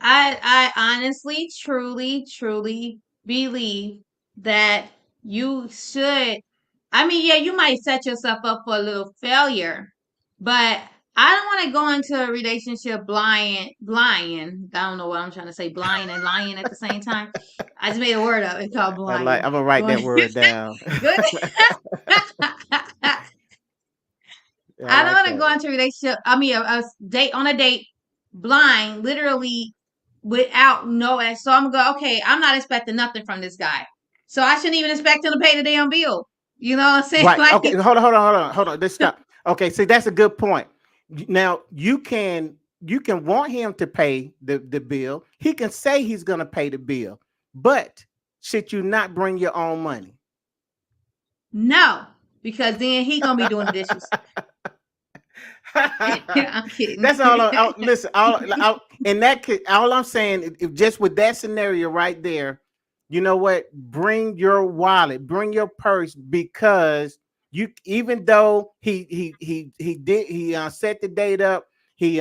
I honestly, truly believe that you should. I mean, yeah, you might set yourself up for a little failure, but I don't want to go into a relationship blind. I don't know what I'm trying to say, blind and lying at the same time. I just made a word up. It's called blind. I'm gonna write that Going word down. good. I I don't like want to that. go into a relationship. I mean, a date on a date, blind, literally without no. So I'm gonna go. Okay, I'm not expecting nothing from this guy, so I shouldn't even expect him to pay the damn bill. You know what I'm saying? Right. Like, Okay. Hold on. Let's stop. Okay. See, that's a good point. Now you can want him to pay the bill. He can say he's gonna pay the bill, but should you not bring your own money? no, because then he gonna be doing the dishes. I'm kidding. That's all. Listen, in that case, all I'm saying, if just with that scenario right there, you know what? Bring your wallet, bring your purse, because even though he set the date up, he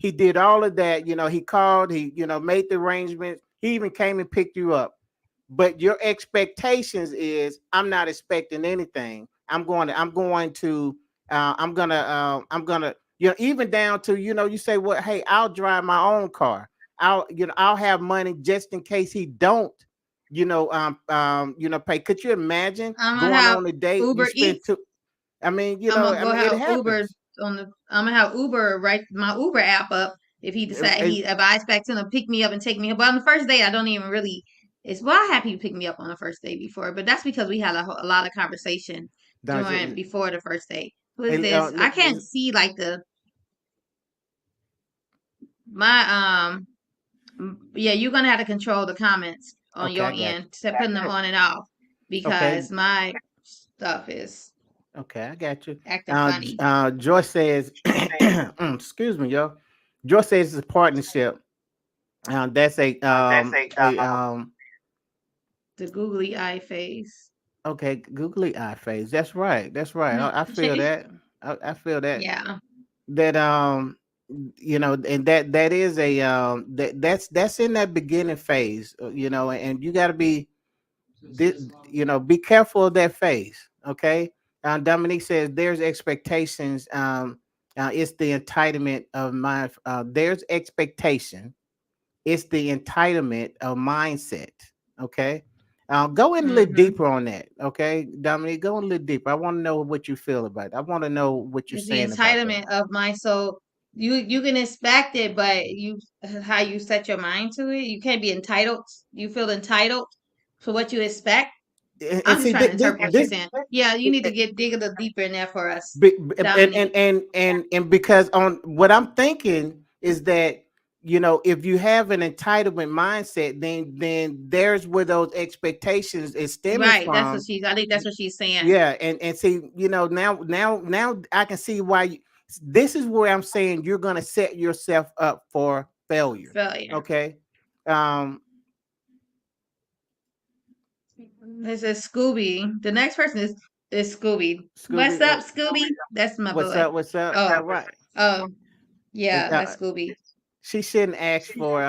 did all of that. He called, he made the arrangements. He even came and picked you up, but your expectations is, I'm not expecting anything. I'm gonna even down to, you say, well, hey, I'll drive my own car. I'll have money just in case he don't pay. Could you imagine I'm gonna going have on a date, you Uber spend Eats. two? I mean, I'm gonna I go mean, it have Uber happens. on the. I'm gonna have Uber write my Uber app up if he decide Eh, if I expect him to pick me up and take me. But on the first date, I don't even really. It's well, I have people pick me up on the first date before, but that's because we had a lot of conversation does it- before the first date. Who is eh, this? I can't see like my yeah, you're gonna have to control the comments on okay, your I got end to putting them on and off, you. Okay, because my stuff is okay, I got you. acting funny. Joyce says, excuse me, yo. Joyce says it's a partnership. That's a The googly eye face. okay, googly eye phase. That's right. That's right. I feel that. I feel that. Yeah. That and that is that's in that beginning phase. And you got to be. this, be careful of that phase. Okay. Dominique says there's expectations. It's the entitlement of my. There's expectation. It's the entitlement of mindset. Okay. Go in a little Mm-hmm. deeper on that. Okay, Dominique, go in a little deeper. I want to know what you feel about it. I want to know what you're It's the saying about that. entitlement of mine. So you can expect it, but you how you set your mind to it. You can't be entitled. You feel entitled for what you expect. And I'm just see, trying to interpret what you're saying. Yeah, you need to eh, get dig a little deeper in there for us, and Dominique. because on what I'm thinking is that, if you have an entitlement mindset, then there's where those expectations is stemming Right. That's what from. she's. I think that's what she's saying. Yeah, and see, now I can see why this is where I'm saying you're going to set yourself up for failure. Failure. Okay. um This is Scooby. The next person is Scooby. What's Scooby, up, Scooby? That's my what's boy. up, what's up? Oh, All right. oh, And, yeah, that's Scooby. she shouldn't ask for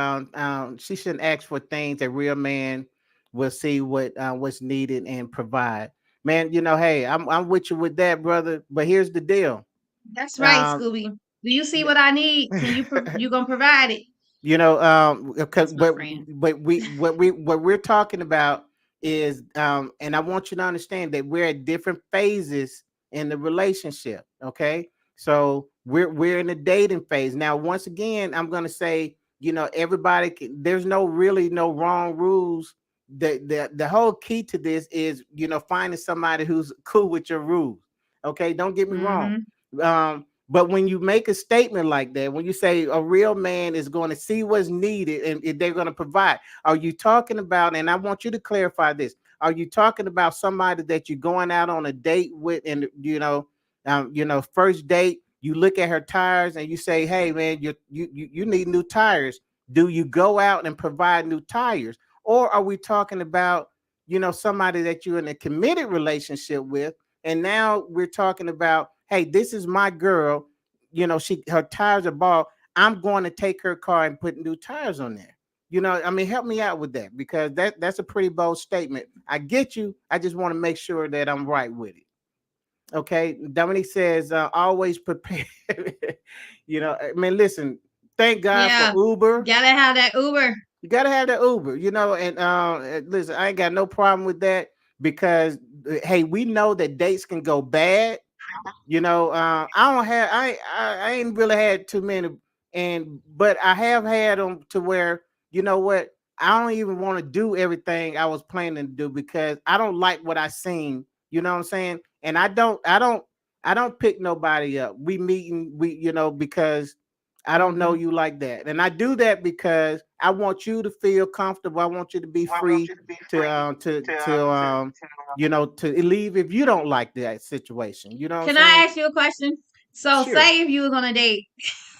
she shouldn't ask for things. A real man will see what's needed and provide. Man, hey, I'm with you with that, brother, but here's the deal. That's right, um Scooby. Do you see what I need? Can you gonna provide it? because That's my friend. what we're talking about is, and I want you to understand that we're at different phases in the relationship. Okay, so we're in the dating phase now. Once again, I'm going to say, everybody there's no wrong rules. The whole key to this is, finding somebody who's cool with your rules. Okay, don't get me wrong. Mm-hmm. But when you make a statement like that, when you say a real man is going to see what's needed and they're going to provide, are you talking about, and I want you to clarify this, are you talking about somebody that you're going out on a date with, and first date, you look at her tires and you say, hey man, you need new tires. Do you go out and provide new tires? Or are we talking about, somebody that you're in a committed relationship with, and now we're talking about, hey, this is my girl. Her tires are bald. I'm going to take her car and put new tires on there. I mean, help me out with that, because that's a pretty bold statement. I get you. I just want to make sure that I'm right with it. Okay. Dominique says, always prepare. I mean, listen, thank God for Yeah, Uber. gotta have that Uber. You gotta have that Uber, and listen, I ain't got no problem with that, because hey, we know that dates can go bad. I don't have I ain't really had too many, but I have had them to where, what, I don't even want to do everything I was planning to do, because I don't like what I seen. You know what I'm saying? And I don't pick nobody up. We meeting, because I don't know Mm-hmm. you like that. And I do that because I want you to feel comfortable. I want you to be free to leave if you don't like that situation. You know what I'm Can I saying? ask you a question? So, Sure. say if you was on a date,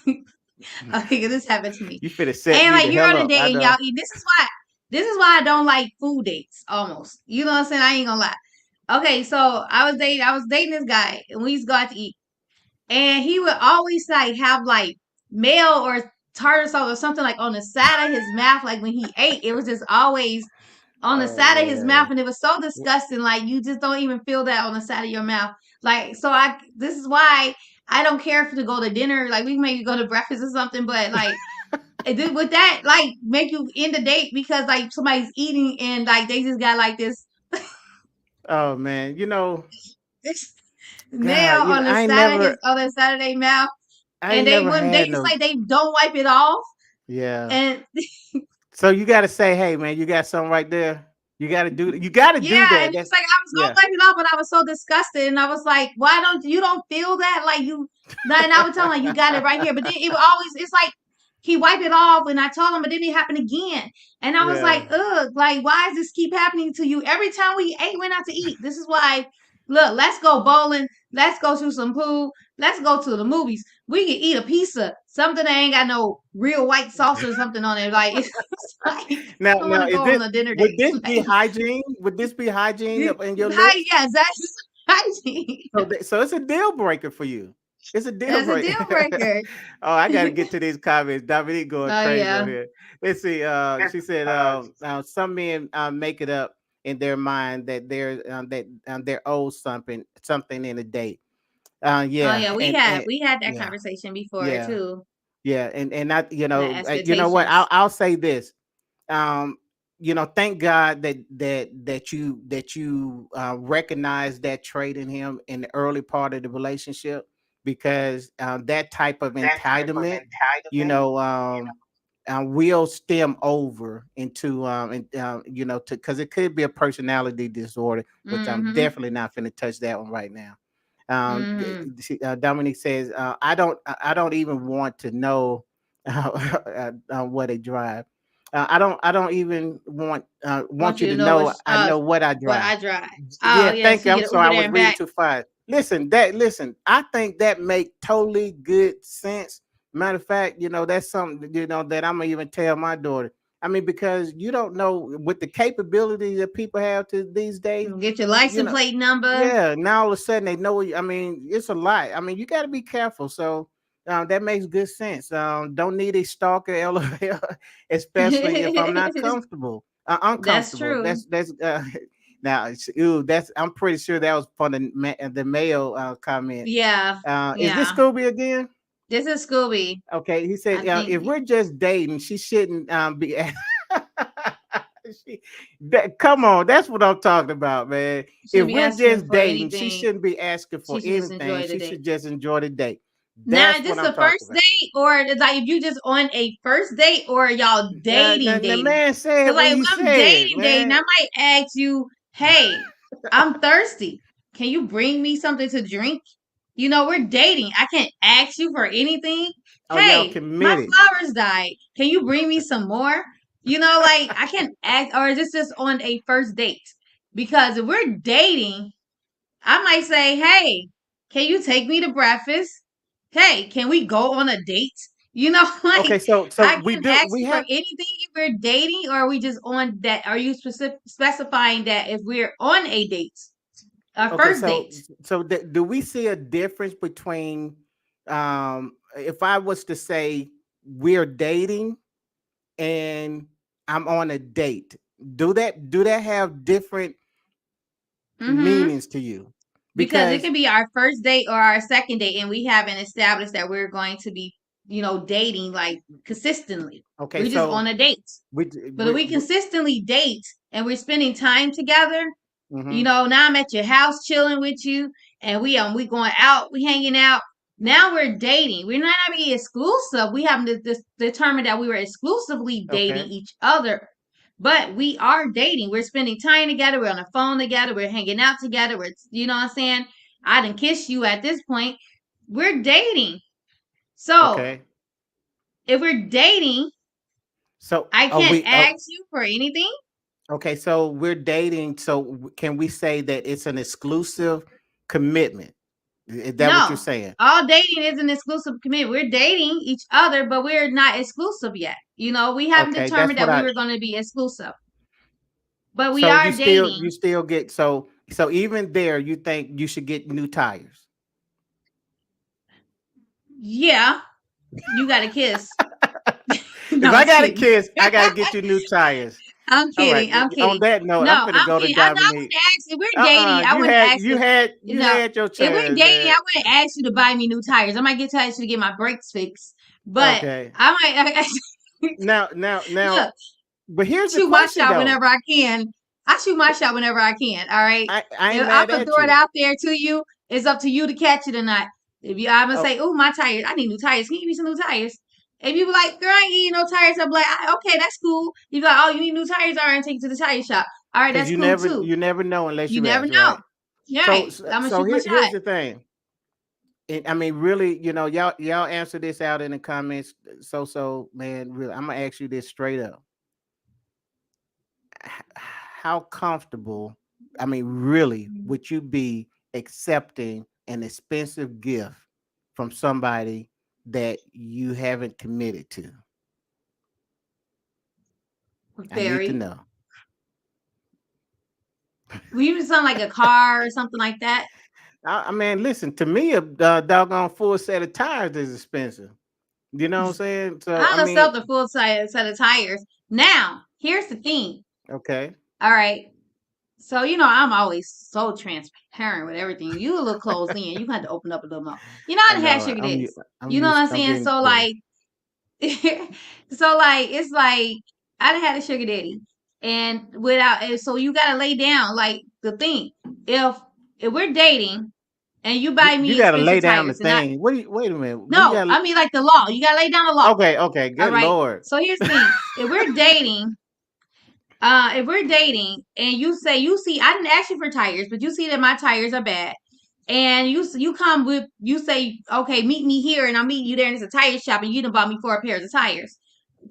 okay, 'cause this happened to me, You finna set and me like the you're hell on a up. I date and y'all know. eat. This is why I don't like food dates. Almost, you know what I'm saying? I ain't gonna lie. Okay, so I was dating this guy, and we used to go out to eat, and he would always like have like mayo or tartar sauce or something like on the side of his mouth. Like when he ate, it was just always on the Oh side of his mouth, man. and it was so disgusting. Like you just don't even feel that on the side of your mouth. Like so, this is why I don't care if to go to dinner. Like we maybe go to breakfast or something, but like with that, like make you end the date because like somebody's eating and like they just got like Oh man. this nail God, on the side of his other side of their mouth, I and ain't they never wouldn't. They had just no. like they don't wipe it off, Yeah. and So you gotta say, hey man, you got something right there. You gotta do yeah, that. and it was That's like I was yeah. gonna wipe it off, but I was so disgusted, and I was like, "Why don't you don't feel that? Like you?" And I would tell him like, "You got it right here," but then it would always it's like he wiped it off, and I told him, but then it happened again, and I was Yeah. like, "Ugh, like why does this keep happening to you every time we went out to eat?" This is why. Look, let's go bowling. Let's go to some pool. Let's go to the movies. We can eat a pizza, something that ain't got no real white sauce or something on it. Like it's like I don't want Now to is go this on a dinner would date. this be Like hygiene? Would this be hygiene up in your Hi, list? yes, that's hygiene. So it's a deal breaker for you. It's a deal That's a deal breaker. breaker. Oh, I gotta get to these comments. Dominique going Oh crazy on yeah. here. Let's see. She said, some men make it up in their mind that they're owed something in a date. Oh Yeah, yeah, and we had that yeah, conversation before yeah, too. yeah, and I, The you know what? expectations. I'll say this. Um, thank God that you recognize that trait in him in the early part of the relationship, because that type of entitlement, you know, will stem over into to, because it could be a personality disorder, which I'm Mm-hmm. definitely not going to touch that one right now. Mm-hmm. Dominique says, I don't even want to know what they drive. I don't even Want want you you to to know know I know what I what drive. I drive. Oh Yeah, yeah, thank so you. you I'm get an sorry, Uber I there was and reading back. too fast. Listen, I think that make totally good sense. Matter of fact, that's something that I'm gonna even tell my daughter. I mean, because you don't know with the capability that people have to these days, Get your you license know, plate number. yeah, now all of a sudden they know. I mean, it's a lot. I mean, you got to be careful. So that makes good sense. Don't need a stalker, LOL, especially if I'm not comfortable, That's uncomfortable. true. That's now. Ooh, that's. I'm pretty sure that was from the male comment. Yeah, Is this yeah. Scooby again? This is Scooby. Okay, he said, I think if we're just dating, she shouldn't be. Come on, that's what I'm talking about, man. you If shouldn't be we're asking just for dating, she anything. shouldn't be asking for She should just anything. enjoy the She day. should just enjoy the date. Now, That's is what this I'm the talking first about. date, or is like if you just on a first date, or y'all dating, The dating? man said Because what like if he I'm said, dating, dating, man. I might ask you, "Hey, I'm thirsty. Can you bring me something to drink?" We're dating. I can't ask you for anything. Oh, y'all Hey, my committed. flowers died. Can you bring me some more? Like I can ask, or is this just on a first date? Because if we're dating, I might say, "Hey, can you take me to breakfast? Hey, can we go on a date?" Like Okay, so I we can do ask we you for have anything if we're dating, or are we just on that? Are you specifying that if we're on a date, a okay, first so date? do we see a difference between if I was to say we're dating and I'm on a date? Do that have different Mm-hmm. meanings to you? Because it Because can be our first date or our second date, and we haven't established that we're going to be, dating like consistently. okay, We're just on so a date. we But if we, we we consistently date and we're spending time together, hmm now I'm at your house chilling with you, and we going out, we hanging out. Now we're dating. We're not being exclusive. We haven't determined that we were exclusively dating okay, each other, but we are dating. We're spending time together. We're on the phone together. We're hanging out together. You know what I'm saying? I didn't kiss you at this point. We're dating. So okay. if we're dating, So I are can't we? Oh, ask you for anything. okay, so we're dating. So can we say that it's an exclusive commitment? Is that what you're No, saying? all dating is an exclusive commitment. We're dating each other, but we're not exclusive yet. We haven't Okay, that's determined what that we I. were going to be exclusive, but we So are you dating. still get so even there you think you should get new tires. Yeah, you got a kiss. If No, I I'm got a kidding. kiss, I got to get you new tires. I'm All right. kidding. I'm On kidding. that note, No, I'm gonna I'm go to kidding. I Dominique. wouldn't ask if we're dating. I You wouldn't had ask if you no. had your If we're chance, dating, man. I wouldn't ask you to buy me new tires. I might get tires to get my brakes fixed, but Okay. I might. Now, Look, but here's the shoot my question shot though. whenever I can. I shoot my shot whenever I can. All right. I ain't If I'm mad gonna at throw it you. out there to you, it's up to you to catch it or not. If you, I'm gonna Oh, say, "Oh, my tires! I need new tires. Can you give me some new tires?" If you be like, "Girl, I ain't need no tires," I'm like, "Okay, that's cool." You be like, "Oh, you need new tires? All right, take you to the tire shop. All right, because that's cool too." you never know unless You you never ask, know. right? Right. I'm gonna So shoot my here's shot. the thing. I mean, really, y'all answer this out in the comments. So, man, really, I'm gonna ask you this straight up. How comfortable, I mean, really, would you be accepting an expensive gift from somebody that you haven't committed to? I need to Very. know. We even sound like a car or something like that. I mean, listen, to me, a doggone full set of tires is expensive. You know what I'm saying? So, I I don't sell mean, the full set of tires. Now, here's the thing. okay, All right. So I'm always so transparent with everything. You a little closed in. You had to open up a little more. I I done had know. sugar daddies. I'm You know what used. I'm I'm saying? getting. So Yeah. like, so like it's like I done had a sugar daddy, and without and so you gotta lay down like the thing. If if we're dating and you buy You me got to lay expensive down the tires, and I thing. What do you? Wait a minute. We no, got. I mean like the law. You gotta lay down the law. Okay. Okay. All Good right. Lord. So here's the thing: if we're dating and you say you see I didn't ask you for tires, but you see that my tires are bad, and you come with you say okay meet me here and I'll meet you there and it's a tire shop and you done bought me 4 pairs of tires.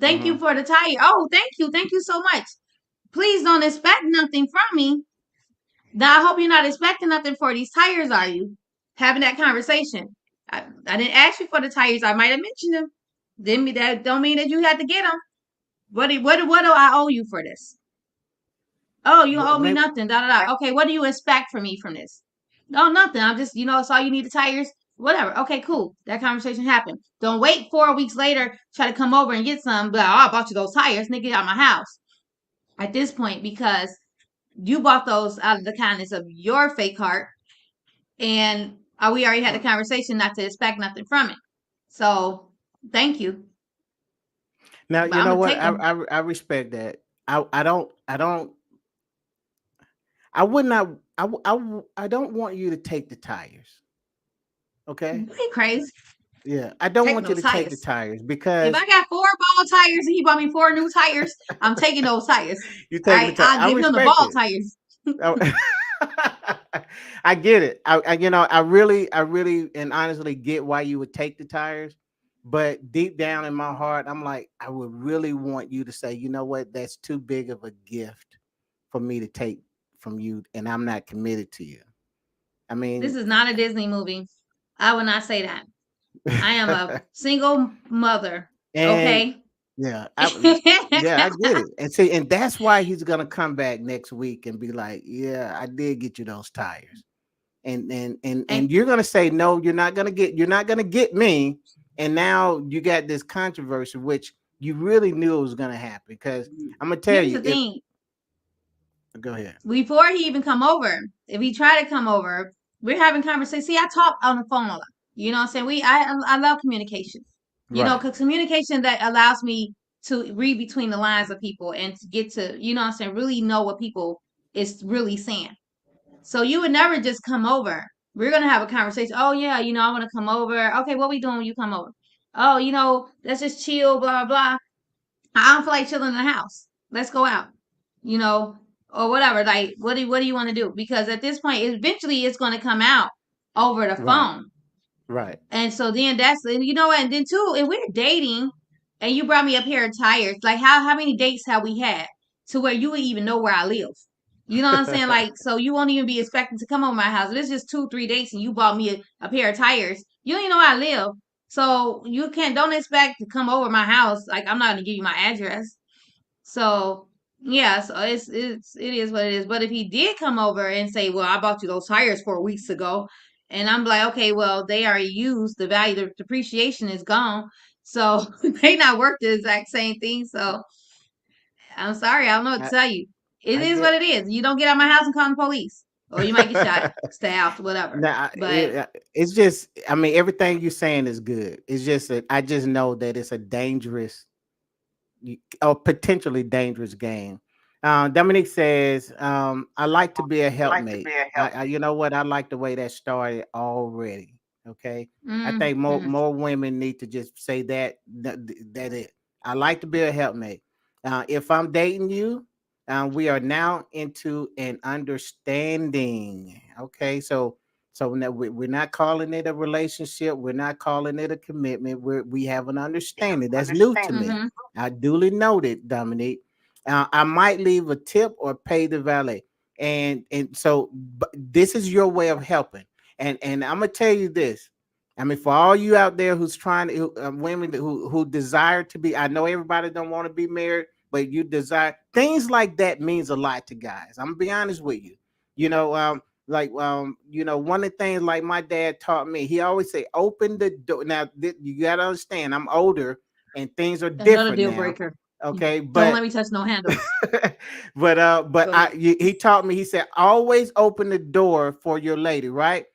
Thank you Mm-hmm. for the tire. Oh, thank you so much. Please don't expect nothing from me. Now I hope you're not expecting nothing for these tires. Are you having that conversation? I didn't ask you for the tires. I might have mentioned them. Didn't mean that don't mean that you had to get them. What do I owe you for this? Oh, you owe me Maybe. nothing. Da da da. Okay, what do you expect from me from this? No, nothing. I'm just, it's all you need the tires. Whatever. Okay, cool. That conversation happened. Don't wait 4 weeks later, try to come over and get some. But oh, I bought you those tires, nigga, out my house. At this point, because you bought those out of the kindness of your fake heart, and we already had a conversation not to expect nothing from it. So, thank you, Now but you I'm know gonna what? take them. I respect that. I don't. I don't. I would not. I don't want you to take the tires. Okay. You ain't crazy. Yeah. I don't Take want you those to take the tires. tires If because I got 4 ball tires and he bought me 4 new tires, I'm taking those tires. you're All taking the right, tire. I'll I give him the respect ball it. tires. I I get it. I really, and honestly get why you would take the tires. But deep down in my heart, I'm like, I would really want you to say, you know what, that's too big of a gift for me to take from you, and I'm not committed to you. I This mean, is not a Disney movie. I would not say that. I am a single mother. and Okay. yeah, yeah, I get it. And see, and that's why he's gonna come back next week and be like, yeah, I did get you those tires. And and you're gonna say no, you're not gonna get me. And now you got this controversy, which you really knew it was gonna happen. Because I'm gonna tell here's you, the if thing: go ahead. before he even come over, if he try to come over, we're having conversation. See, I talk on the phone a lot. You know what I'm saying? I love communication. Right. Because communication that allows me to read between the lines of people and to get to, what I'm saying, really know what people is really saying. So you would never just come over. We're gonna have a conversation. Oh yeah, I want to come over. Okay, what we doing when you come over? Oh, let's just chill, blah blah. I don't feel like chilling in the house. Let's go out, you know, or whatever. Like, what do you want to do? Because at this point, eventually, it's going to come out over the Right. phone. Right. And so then and then too, if we're dating, and you brought me a pair of tires, like how many dates have we had to where you would even know where I live? You know what I'm saying? Like, so you won't even be expecting to come over my house. If it's just 2, 3 dates and you bought me a pair of tires, you don't even know where I live. So you don't expect to come over my house. Like, I'm not gonna give you my address. So yeah, so it is what it is. But if he did come over and say, "Well, I bought you those tires 4 weeks ago," and I'm like, "Okay, well, they are used. The value, the depreciation is gone, so they not worth the exact same thing." So I'm sorry, I don't know what to I, tell you. It I is what get it is. You don't get out of my house and call the police, or you might get shot, stabbed, whatever. now But it's just, I mean, everything you're saying is good. It's just that I just know that it's a dangerous or potentially dangerous game. Dominique says, I like to be a helpmate. You know what? I like the way that started already. Okay. I think mm. more women need to just say that it. I like to be a helpmate. If I'm dating you, we are now into an understanding. Okay. So now we're not calling it a relationship. We're not calling it a commitment. We have an understanding. That's new to me. Mm-hmm. I duly noted, Dominique. I might leave a tip or pay the valet, and so this is your way of helping. And I'm gonna tell you this. I mean, for all you out there who's trying to women who desire to be, I know everybody don't want to be married, but you desire things like that means a lot to guys. I'm gonna be honest with you. You know, one of the things like my dad taught me, he always say, open the door. Now you gotta understand, I'm older and things are Another different deal now. breaker. Okay, Don't let but me touch no handles. but Go ahead. he taught me. He said always open the door for your lady, right?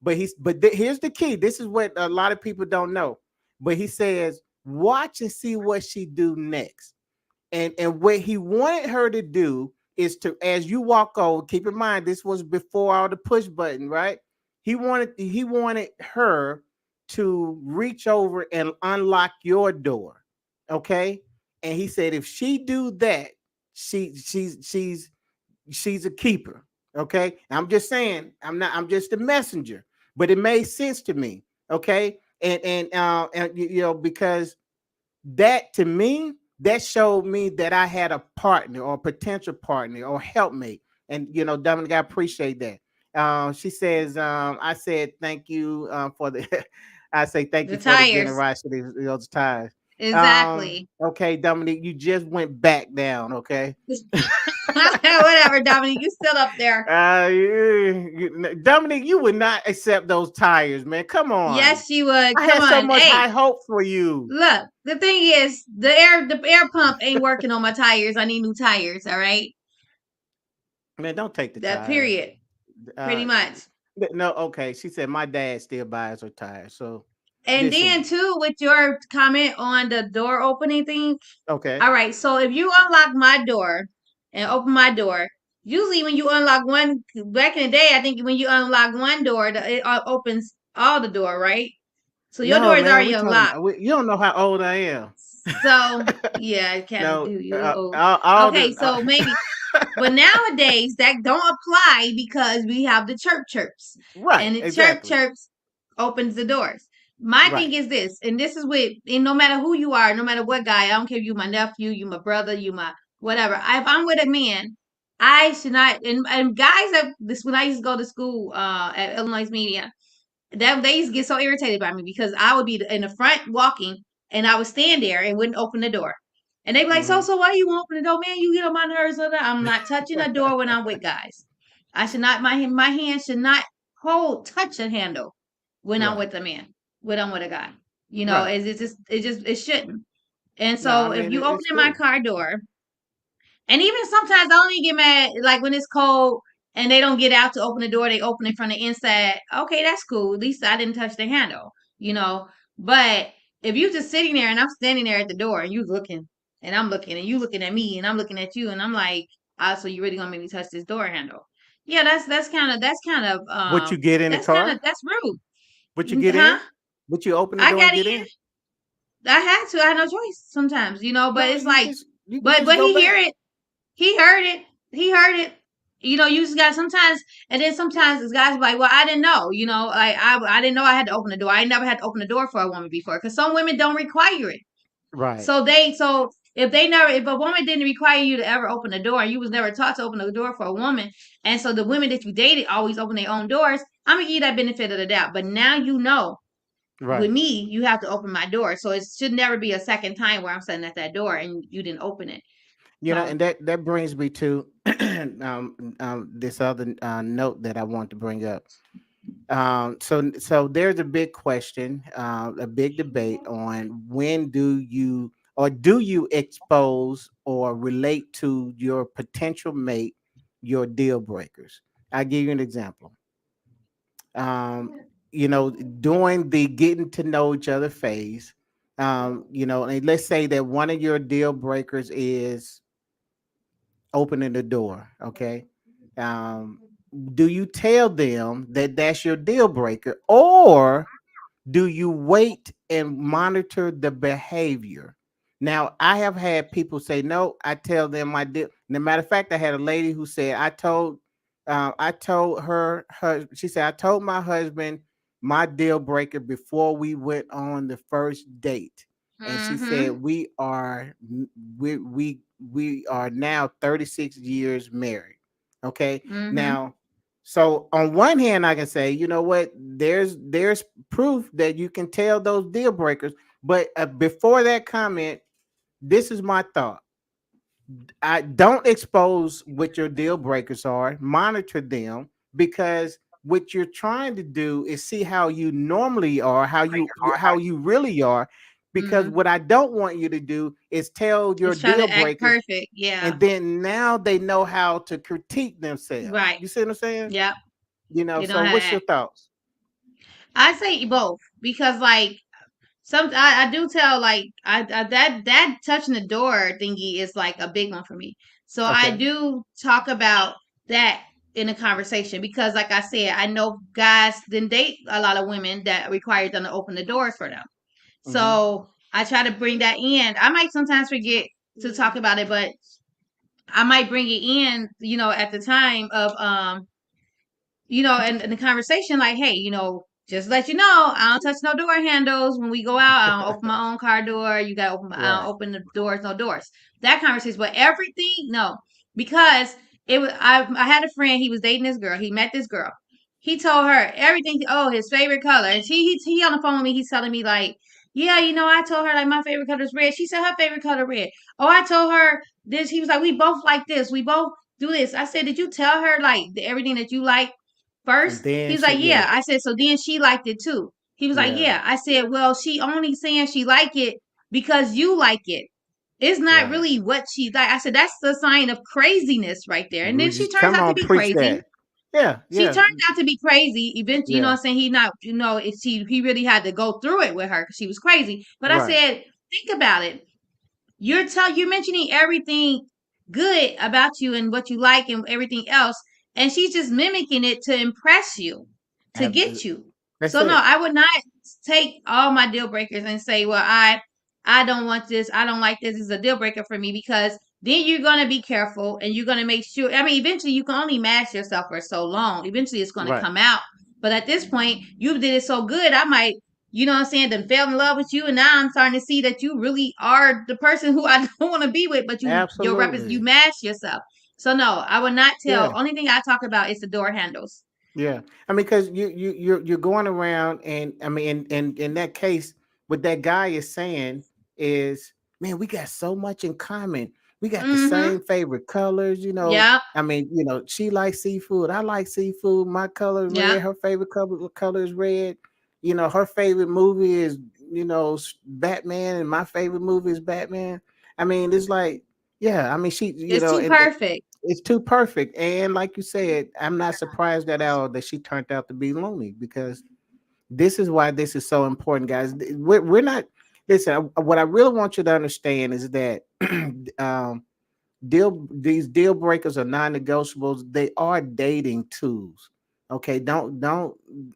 Here's the key. This is what a lot of people don't know. But he says watch and see what she do next. And what he wanted her to do is to, as you walk over, keep in mind this was before all the push button, right? He wanted her to reach over and unlock your door, okay? And he said if she do that, she's a keeper, okay? I'm just saying, I'm just a messenger, but it made sense to me, okay? And because that to me, that showed me that I had a partner or potential partner or helpmate. And Dominic, I appreciate that. She says, I said thank you for the I say thank The you for the tires. generosity of those tires. Exactly. Okay, Dominic, you just went back down, okay? Whatever, Dominique. You still up there. Dominic, you would not accept those tires, man. Come on. Yes, you would. I Come had so on. much Hey, high hope for you. look. The thing is, the air pump ain't working on my tires. I need new tires. All right. Man, don't take the That tires. period. Pretty Uh, much. no, okay. She said my dad still buys her tires. So And then listen, too, with your comment on the door opening thing. okay. All right. So if you unlock my door and open my door, usually when you unlock one, back in the day, I think when you unlock one door, it opens all the door, right? So your No, door is man, already we talking unlocked. about you don't know how old I am. So yeah, I kind of No, do. You old. all Okay, the so maybe, but nowadays that don't apply because we have the chirps, right, and the exactly. chirps opens the doors. My thing Right, is this, and this is with, and no matter who you are, no matter what guy, I don't care if you my nephew, you my brother, you my whatever. If I'm with a man, I should not. And guys, that this when I used to go to school at Illinois Media, that they used to get so irritated by me because I would be in the front walking and I would stand there and wouldn't open the door. And they'd be like, hmm so why you won't open the door, man? You get on my nerves. I'm not touching the door when I'm with guys. I should not, my hand should not touch a handle when I'm right, with a man, when I'm with a guy. right. It shouldn't. And No, I so if mean you it's open my cool. car door, and even sometimes I don't even get mad, like when it's cold and they don't get out to open the door, they open it from the inside. Okay, that's cool. At least I didn't touch the handle, you know. But if you just sitting there and I'm standing there at the door and you looking and I'm looking and you looking at me and I'm looking at you and I'm like, ah, so you really gonna make me touch this door handle? Yeah, Would you get in the car? that's Would you rude, get huh? in? Would you open the I door and got get in? I had to. I had no choice sometimes, you know. But No, it's like, you can just but go he hear back. it. He heard it. He heard it. You know, you just got sometimes, and then sometimes this guys be like, well, I didn't know. You know, like I didn't know I had to open the door. I never had to open the door for a woman before because some women don't require it. Right, So if a woman didn't require you to ever open the door and you was never taught to open the door for a woman, and so the women that you dated always open their own doors, I'm gonna give you that benefit of the doubt. But now you know with right. me, you have to open my door. So it should never be a second time where I'm sitting at that door and you didn't open it. So And that brings me to this other note that I want to bring up. So there's a big question, a big debate on when do you expose or relate to your potential mate your deal breakers? I'll give you an example. Um, During the getting to know each other phase, and let's say that one of your deal breakers is opening the door, okay? Um, do you tell them that that's your deal breaker, or do you wait and monitor the behavior? Now, I have had people say, no, I tell them my deal. No matter of fact, I had a lady who said, I told she said, I told my husband my deal breaker before we went on the first date. And she said, mm-hmm. we are now 36 years married. Okay. Mm-hmm. Now, so on one hand, I can say, you know what? There's proof that you can tell those deal breakers. But before that comment, this is my thought. I don't expose what your deal breakers are. Monitor them, because what you're trying to do is see how you normally are, how you really are. because what I don't want you to do is tell your It's trying deal to act breakers, perfect. Yeah. and then now they know how to critique themselves. Right. You see what I'm saying? Yep. They know So how to what's your act. thoughts? I say both because like I do tell like I that touching the door thingy is like a big one for me. So I Okay. do talk about that in a conversation because like I said, I know guys then date a lot of women that require them to open the doors for them. Mm-hmm. So I try to bring that in. I might sometimes forget to talk about it, but I might bring it in, at the time of and the conversation, like, hey, just let you know, I don't touch no door handles when we go out. I don't open my own car door. You gotta open. I don't Right. open the doors, no doors. That conversation, but everything, no, because it was. I had a friend. He was dating this girl. He met this girl. He told her everything. Oh, his favorite color. And he on the phone with me. He's telling me like, yeah, I told her like my favorite color is red. She said her favorite color red. Oh, I told her this. He was like, we both like this. We both do this. I said, did you tell her like everything that you like And first? He then was like, yeah, yeah. I said, so then she liked it too. He was like, yeah, yeah. I said, well, she only saying she like it because you like it. It's not right. really what she like. I said, that's the sign of craziness right there. And then she turns Come out to on, be preach crazy. that. Yeah, She yeah, turned out to be crazy. Eventually, yeah. I'm saying? He not, he really had to go through it with her because she was crazy. But I Right. said, think about it. You're mentioning everything good about you and what you like and everything else, and she's just mimicking it to impress you, to Ab- get you. That's So no, it. I would not take all my deal breakers and say, well, I don't want this, I don't like this is a deal breaker for me, because then you're gonna be careful and you're gonna make sure. I mean, eventually you can only mask yourself for so long. Eventually it's gonna Right. come out. But at this point, you did it so good, I might, what I'm saying, then fell in love with you, and now I'm starting to see that you really are the person who I don't want to be with, but you Absolutely. mask yourself. So no, I would not tell. Yeah. Only thing I talk about is the door handles. Yeah, I mean, because you're going around, and I mean, in that case, what that guy is saying is, man, we got so much in common. We got the Mm-hmm. same favorite colors, Yep. I mean, she likes seafood. I like seafood. My color is Yep. red. Her favorite color is red. Her favorite movie is Batman, and my favorite movie is Batman. I mean, it's like, yeah. I mean, she, It's too and perfect. it's too perfect. And like you said, I'm not surprised at all that she turned out to be lonely, because this is why this is so important, guys. We're not, listen, what I really want you to understand is that um, these deal breakers are non-negotiables. They are dating tools. Okay. Don't,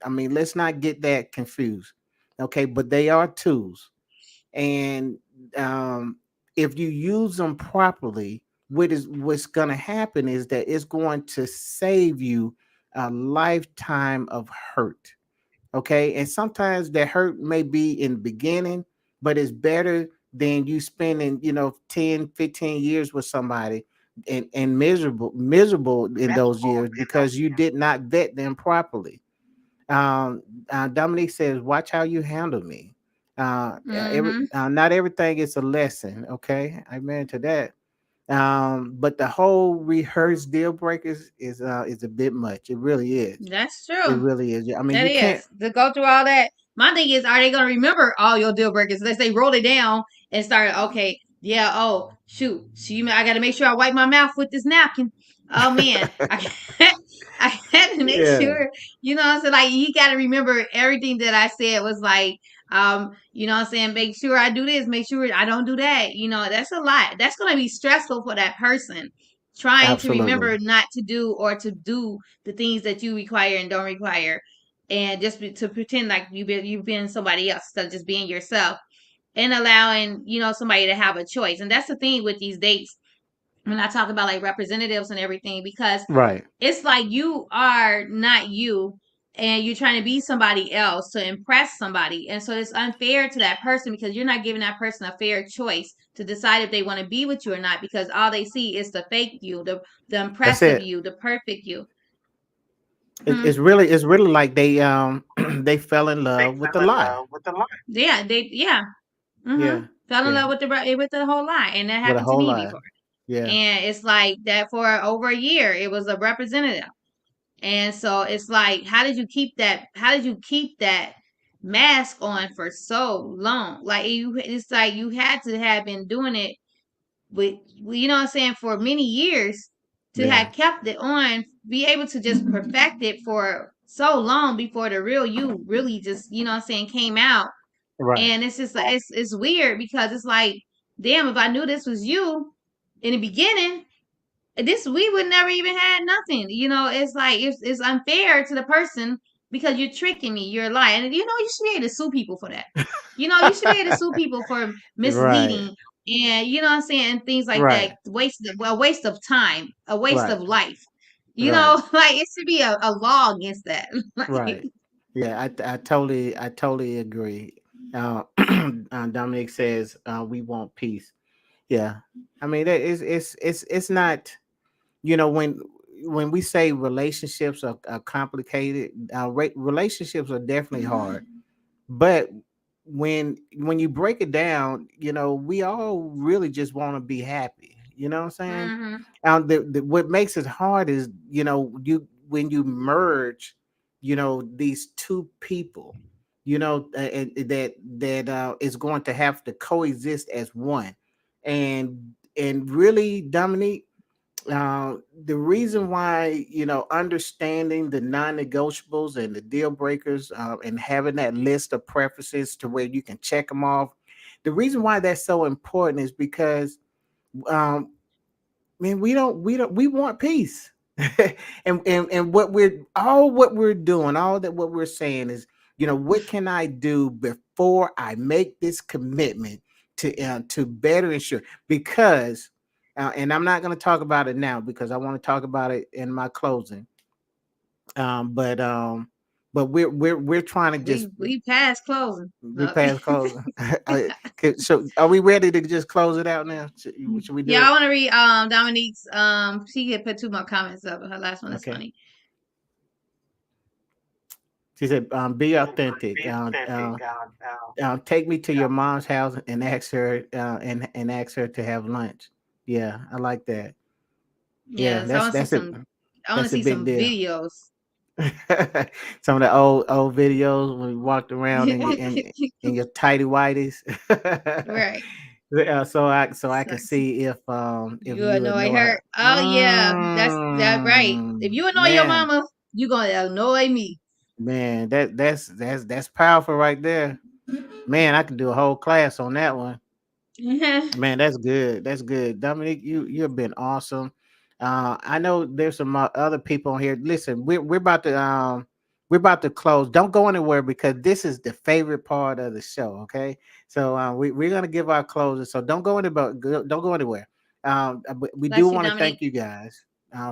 I mean, let's not get that confused. Okay. But they are tools. And um, if you use them properly, what's going to happen is that it's going to save you a lifetime of hurt. Okay, and sometimes that hurt may be in the beginning, but it's better than you spending 10, 15 years with somebody, and miserable in those years because you did not vet them properly. Dominique says, "Watch how you handle me." Mm-hmm. Not everything is a lesson. Okay, amen to that. But the whole rehearsed deal breakers is a bit much. It really is. That's It true. really is. I mean, That you can't. is to go through all that. My thing is, are they gonna remember all your deal breakers? Let's say roll it down and start. Okay, yeah. Oh shoot, I got to make sure I wipe my mouth with this napkin. Oh man, I had to make Yeah, sure. So like you got to remember everything that I said was like, I'm saying, make sure I do this, make sure I don't do that. That's a lot. That's gonna be stressful for that person trying to absolutely. remember not to do or to do the things that you require and don't require, and just to pretend like you've been somebody else instead of just being yourself, and allowing somebody to have a choice. And that's the thing with these dates when I talk about like representatives and everything, because Right. it's like you are not you, and you're trying to be somebody else to impress somebody, and so it's unfair to that person because you're not giving that person a fair choice to decide if they want to be with you or not, because all they see is the fake you, the That's impressive it. you, the perfect you. It's, Hmm. it's really it's really like they they fell in love with the lie. Yeah, yeah. Yeah. Fell in Yeah. love with the whole lie, and that With a happened to whole me lie. before. Yeah. And it's like that for over a year. It was a representative, and so it's like, how did you keep that? How did you keep that? mask on for so long. Like it's like you had to have been doing it with, you know what I'm saying, for many years to Yeah. have kept it on, be able to just perfect it for so long before the real you really just, you know what I'm saying, came out. Right. And it's just like it's weird because it's like, damn, if I knew this was you in the beginning, this we would never even had nothing. You know, it's like it's unfair to the person because you're tricking me, you're lying. And you know, you should be able to sue people for that. You know, you should be able to sue people for Right. misleading and, you know what I'm saying, and things like that. Right. Waste of time, a waste Right. of life. You Right. know, like it should be a law against that. Like, Right. Yeah, I totally agree. Dominic says we want peace. Yeah, I mean it's not, when we say relationships are complicated. Relationships are definitely hard, but when you break it down, we all really just want to be happy. You know what I'm saying? hmm What makes it hard is, you when you merge, these two people, that is going to have to coexist as one, and really, Dominique, the reason why, understanding the non-negotiables and the deal breakers, and having that list of preferences to where you can check them off, the reason why that's so important is because, um, man, we want peace. And what we're doing, what we're saying is, what can I do before I make this commitment to better ensure? Because, and I'm not going to talk about it now because I want to talk about it in my closing. But we're trying to just we passed closing. we No. pass closing. So are we ready to just close it out now? Should we do Yeah, I it? want to read Dominique's she had put two more comments up. Her last one is Okay. funny. She said, "Be authentic. Take me to your mom's house and ask her, and ask her to have lunch." Yeah, I like that. Yeah, Yes, that's that's a I want to that's a see big some deal. videos. Some of the old videos when we walked around in your tidy whities. Right. Yeah, so I can Sucks. see if You you annoy annoy her. her. Oh yeah, that's that right. If you annoy your Man, mama, you gonna annoy me. man, that's powerful right there. Man, I could do a whole class on that one. Man, that's good. That's good. Dominique, you've been awesome. I know there's some other people on here. Listen, we're about to close. Don't go anywhere because this is the favorite part of the show. Okay, so we're gonna give our closing. So don't go anywhere. But we do Bless you, want to thank Dominique. you guys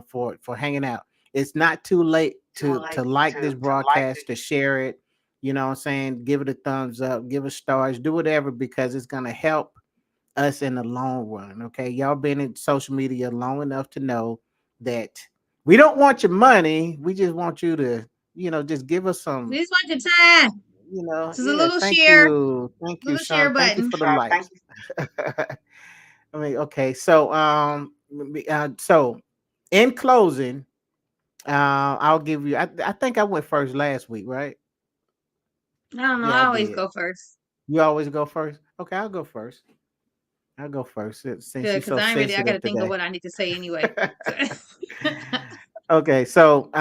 for hanging out. It's not too late to like this broadcast, to share it. You know what I'm saying? Give it a thumbs up, give it stars, do whatever, because it's gonna help us in the long run. Okay, y'all been in social media long enough to know that we don't want your money. We just want you to, just give us some. Please watch your time. This is a Yeah. Thank you, little share Sean. Thank you button. for the likes. I mean, okay. So in closing, I'll give you. I think I went first last week, right? I don't know. Yeah, I I always did. go first. You always go first. Okay, I'll go first. I'll go first since Good, you're because so I ain't ready. I got sensitive to think of today. what I need to say anyway. Okay, so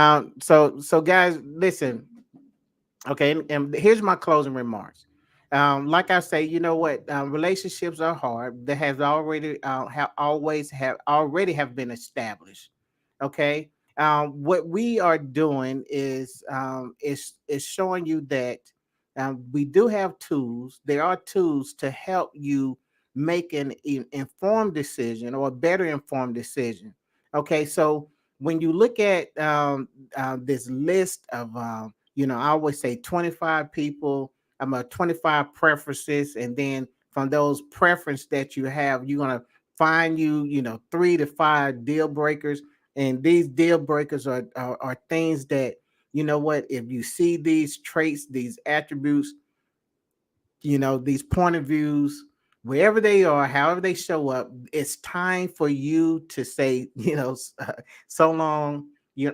guys, listen. Okay, and here's my closing remarks. Like I say, you know what? Relationships are hard. That has already have already have been established. Okay. What we are doing is showing you that we do have tools. There are tools to help you make an informed decision, or a better informed decision. Okay, so when you look at this list of I always say 25 people, I'm 25 preferences, and then from those preference that you have, you're gonna find 3 to 5 deal breakers, and these deal breakers are things that, what, if you see these traits, these attributes, these point of views, wherever they are, however they show up, it's time for you to say, so long,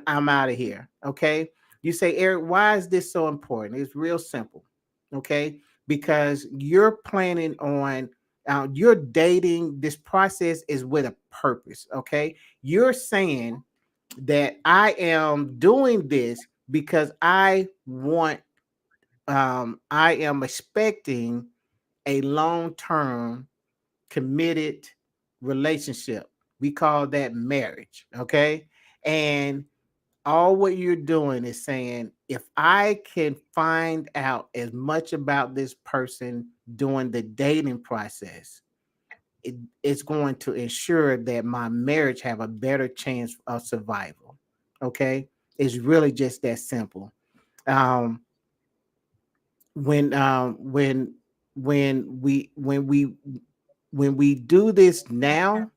I'm out of here. Okay. You say, Eric, why is this so important? It's real simple. Okay, because you're planning on you're dating. This process is with a purpose. Okay, you're saying that I am doing this because I am expecting a long-term committed relationship. We call that marriage. Okay, and all what you're doing is saying, if I can find out as much about this person during the dating process, it's going to ensure that my marriage have a better chance of survival. Okay, it's really just that simple. um when um when when we do this now,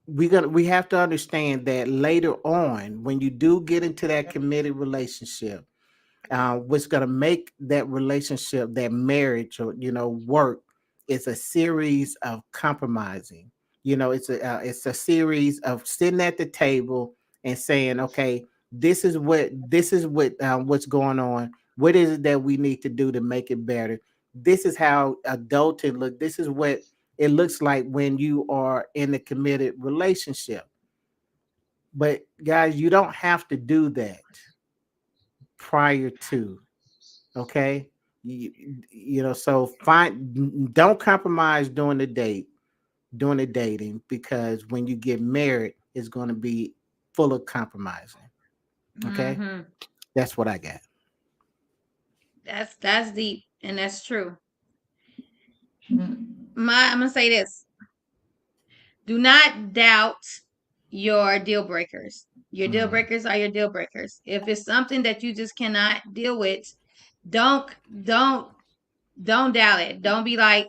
we have to understand that later on, when you do get into that committed relationship, what's going to make that relationship, that marriage, or work, is a series of compromising. It's a series of sitting at the table and saying, okay, what's going on. What is it that we need to do to make it better? This is how adulting look. This is what it looks like when you are in a committed relationship. But guys, you don't have to do that prior to. Okay, so don't compromise during the dating, because when you get married, it's going to be full of compromising. Okay, Mm-hmm. that's what I got. That's deep, and that's true. I'm gonna say this: do not doubt your deal breakers. Your deal Mm, breakers are your deal breakers. If it's something that you just cannot deal with, don't don't don't doubt it. Don't be like,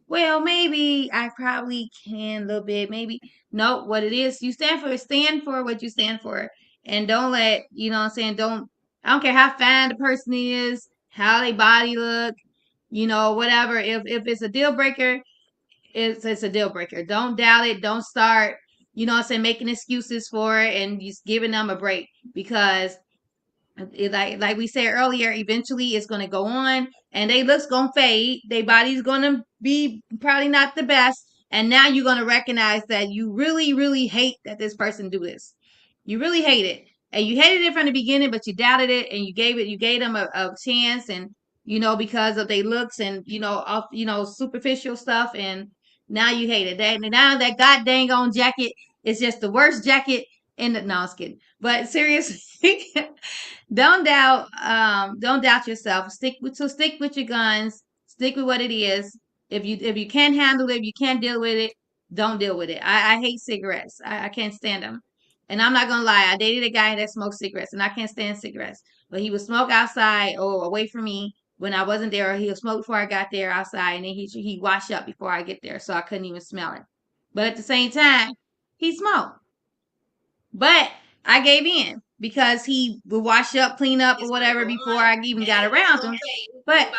well, maybe I probably can a little bit. Maybe no, what it is, you stand for what you stand for. And don't let, what I'm saying, I don't care how fine the person is, how they body look, whatever. If it's a deal breaker, it's a deal breaker. Don't doubt it. Don't start, what I'm saying, making excuses for it and just giving them a break, because like we said earlier, eventually it's gonna go on, and they looks gonna fade. Their body's gonna be probably not the best, and now you're gonna recognize that you really, really hate that this person do this. You really hate it, and you hated it from the beginning, but you doubted it, and you gave them a chance, and because of their looks and off superficial stuff, and now you hate it. Now that god dang on jacket is just the worst jacket in the. No, I was kidding, but seriously. Don't doubt yourself. Stick with your guns. Stick with what it is. If you can't handle it, if you can't deal with it, don't deal with it. I hate cigarettes. I can't stand them. And I'm not gonna lie, I dated a guy that smoked cigarettes, and I can't stand cigarettes. But he would smoke outside or away from me when I wasn't there, or he would smoke before I got there outside, and then he wash up before I get there, so I couldn't even smell it. But at the same time, he smoked. But I gave in because he would wash up, clean up, or whatever before I even got around him. But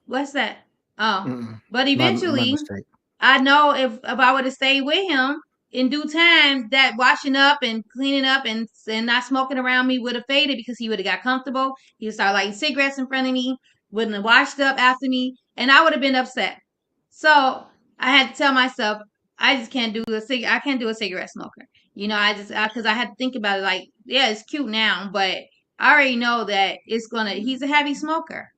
what's that? Oh, mm, but my eventually, mistake. I know if I would have stayed with him in due time, that washing up and cleaning up and not smoking around me would have faded, because he would have got comfortable. He would start lighting cigarettes in front of me, wouldn't have washed up after me, and I would have been upset. So I had to tell myself, I just can't do I can't do a cigarette smoker. Because I had to think about it. Like, yeah, it's cute now, but I already know that he's a heavy smoker.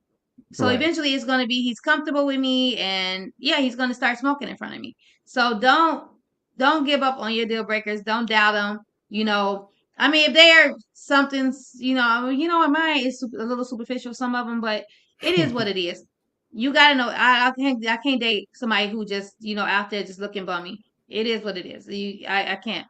So Right. eventually it's going to be, he's comfortable with me, and yeah, he's going to start smoking in front of me. So don't give up on your deal breakers. Don't doubt them. You know, I mean, if they're something's, what mine is a little superficial, some of them, but it is what it is. You got to know, I can't date somebody who just, out there just looking bummy. It is what it is. I can't.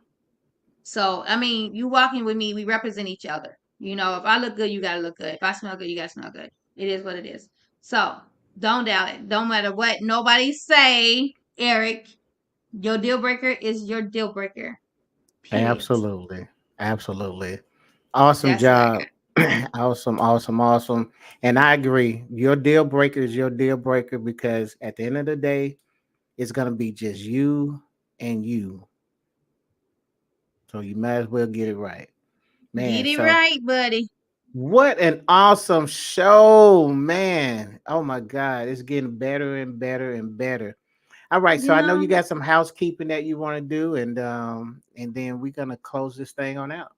So, I mean, you walking with me, we represent each other. If I look good, you gotta look good. If I smell good, you gotta smell good. It is what it is. So, don't doubt it. Don't matter what nobody say, Eric. Your deal breaker is your deal breaker. Period. Absolutely. Absolutely. Awesome That's what I job. got. Awesome, awesome, awesome. And I agree. Your deal breaker is your deal breaker, because at the end of the day, it's going to be just you and you. So you might as well get it right. Man, Get it so right, buddy. what an awesome show, man. Oh my God, it's getting better and better and better. All right, You so I know you know? got some housekeeping that you want to do, and then we're gonna close this thing on out.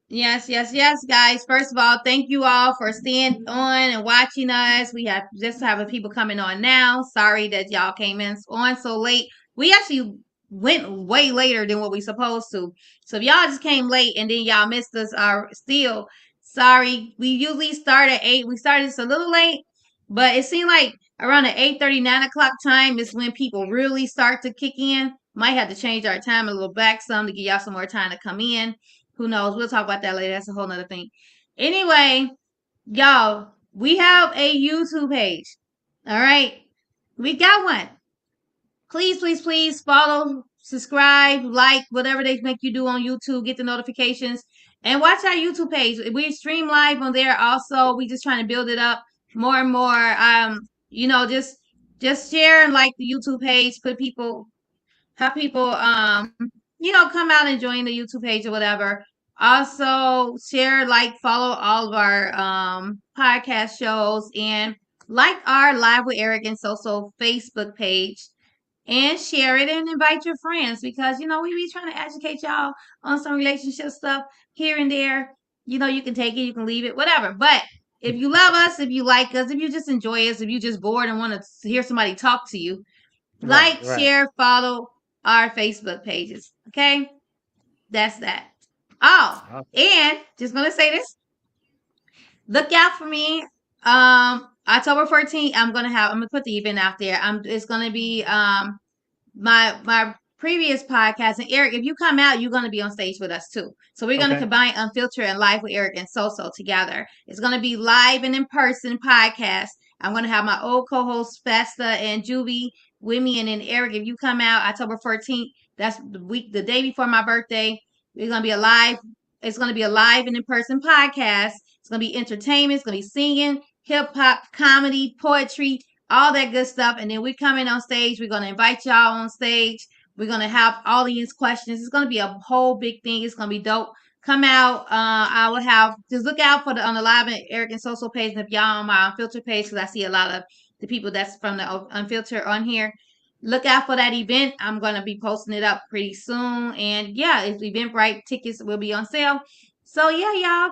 Yes, yes, yes, guys. First of all, thank you all for staying on and watching us. We have just having people coming on now. Sorry that y'all came in on so late. We actually went way later than what we supposed to. So if y'all just came late and then y'all missed us, are still sorry. We usually start at 8. We started just a little late, but it seemed like around the 8:30, 9 o'clock time is when people really start to kick in. Might have to change our time a little back some to give y'all some more time to come in. Who knows? We'll talk about that later. That's a whole nother thing. Anyway, y'all, we have a YouTube page. All right. We got one. Please, please, please follow, subscribe, like, whatever they make you do on YouTube. Get the notifications and watch our YouTube page. We stream live on there also. We just trying to build it up more and more. Just share and like the YouTube page. Put people have people come out and join the YouTube page or whatever. Also share, like, follow all of our podcast shows and like our Live with Eric and SoSo Facebook page and share it and invite your friends because we be trying to educate y'all on some relationship stuff here and there. You can take it, you can leave it, whatever. But if you love us, if you like us, if you just enjoy us, if you just bored and want to hear somebody talk to you, like, Right. share, follow our Facebook pages. Okay? That's that. Oh, Awesome. and just gonna say this. Look out for me. October 14th, I'm gonna put the event out there. It's gonna be my previous podcast. And Eric, if you come out, you're gonna be on stage with us too. So we're gonna Okay. combine Unfiltered and Live with Eric and SoSo together. It's gonna be live and in person podcast. I'm gonna have my old co-hosts Festa and Juvie with me, and then Eric, if you come out October 14th, that's the day before my birthday. It's gonna be a live. It's gonna be a live and in person podcast. It's gonna be entertainment. It's gonna be singing, hip hop, comedy, poetry, all that good stuff. And then we come in on stage. We're gonna invite y'all on stage. We're gonna have audience questions. It's gonna be a whole big thing. It's gonna be dope. Come out. I will have just look out for on the Live and Eric and SoSo page, and if y'all on my Unfiltered page, because I see a lot of the people that's from the Unfiltered on here. Look out for that event. I'm gonna be posting it up pretty soon. And yeah, if Eventbrite tickets will be on sale. So yeah, y'all, I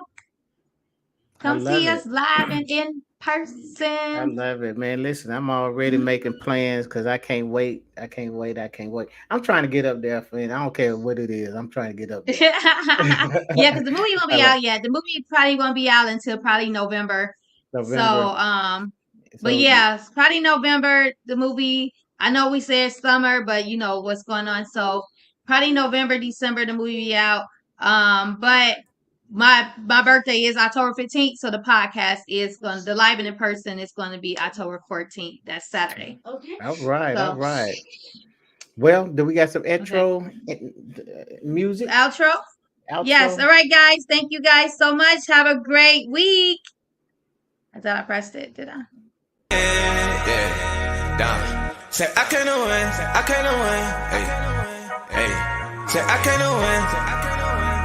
come love see it. us live and in I person. love it, man. Listen, I'm already making plans because I can't wait. I can't wait. I can't wait. I'm trying to get up there, friend. I don't care what it is. I'm trying to get up there. Yeah, because the movie won't I be like out yet. The movie probably won't be out until probably November. November. But So yeah, it's probably November. The movie. I know we said summer, but you know what's going on. So probably November, December, the movie be out. But my birthday is October 15th, so the podcast is the live and in person is going to be October 14th. That's Saturday. Okay. all right, all So right. Well, do we got some okay. intro music? Outro. Yes. Outro? All right, guys. Thank you guys so much. Have a great week. I thought I pressed it. Did I? Yeah, down. Say I can't win, I can't win. Hey, hey. Say I can't win.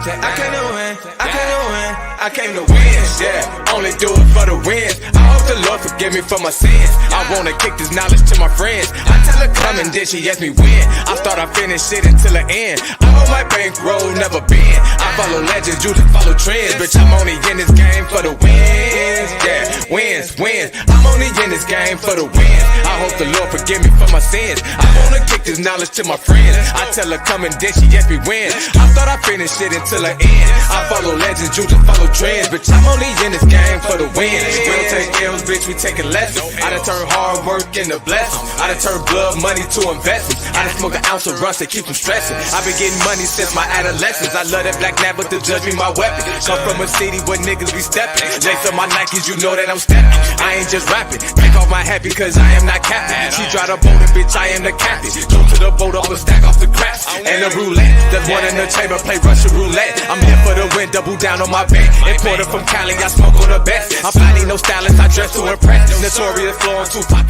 Say I can't win, I can't win. I came to win, yeah. Only do it for the wins. I hope the Lord forgive me for my sins. I wanna kick this knowledge to my friends. I tell her come and then she ask me when. I thought I finished it until the end. I hope my bankroll never bend. I follow legends, you just follow trends. Bitch, I'm only in this game for the wins. Yeah, wins, wins. I'm only in this game for the wins. I hope the Lord forgive me for my sins. I wanna kick this knowledge to my friends. I tell her come and then she ask me when. I thought I finished it until the end. I follow legends, you just follow trends. Bitch, I'm only in this game for the wins. We don't take L's, bitch, we taking lessons. I done turn hard work into blessings. I done turn blood money to investments. I done smoke an ounce of rust to keep them stressing. I've been getting money since my adolescence. I love that black nap, but the judge me my weapon. Come from a city where niggas be stepping. Lace on my Nikes, you know that I'm stepping. I ain't just rapping. Take off my hat because I am not captain. She drive the boat and bitch, I am the captain. Go to the boat up and stack off the craps. And the roulette, there's one in the chamber, play Russian roulette. I'm here for the win, double down on my bet. Importer from Cali, I smoke on the best. I'm finding no stylist, I dress to impress. Notorious flow on Tupac.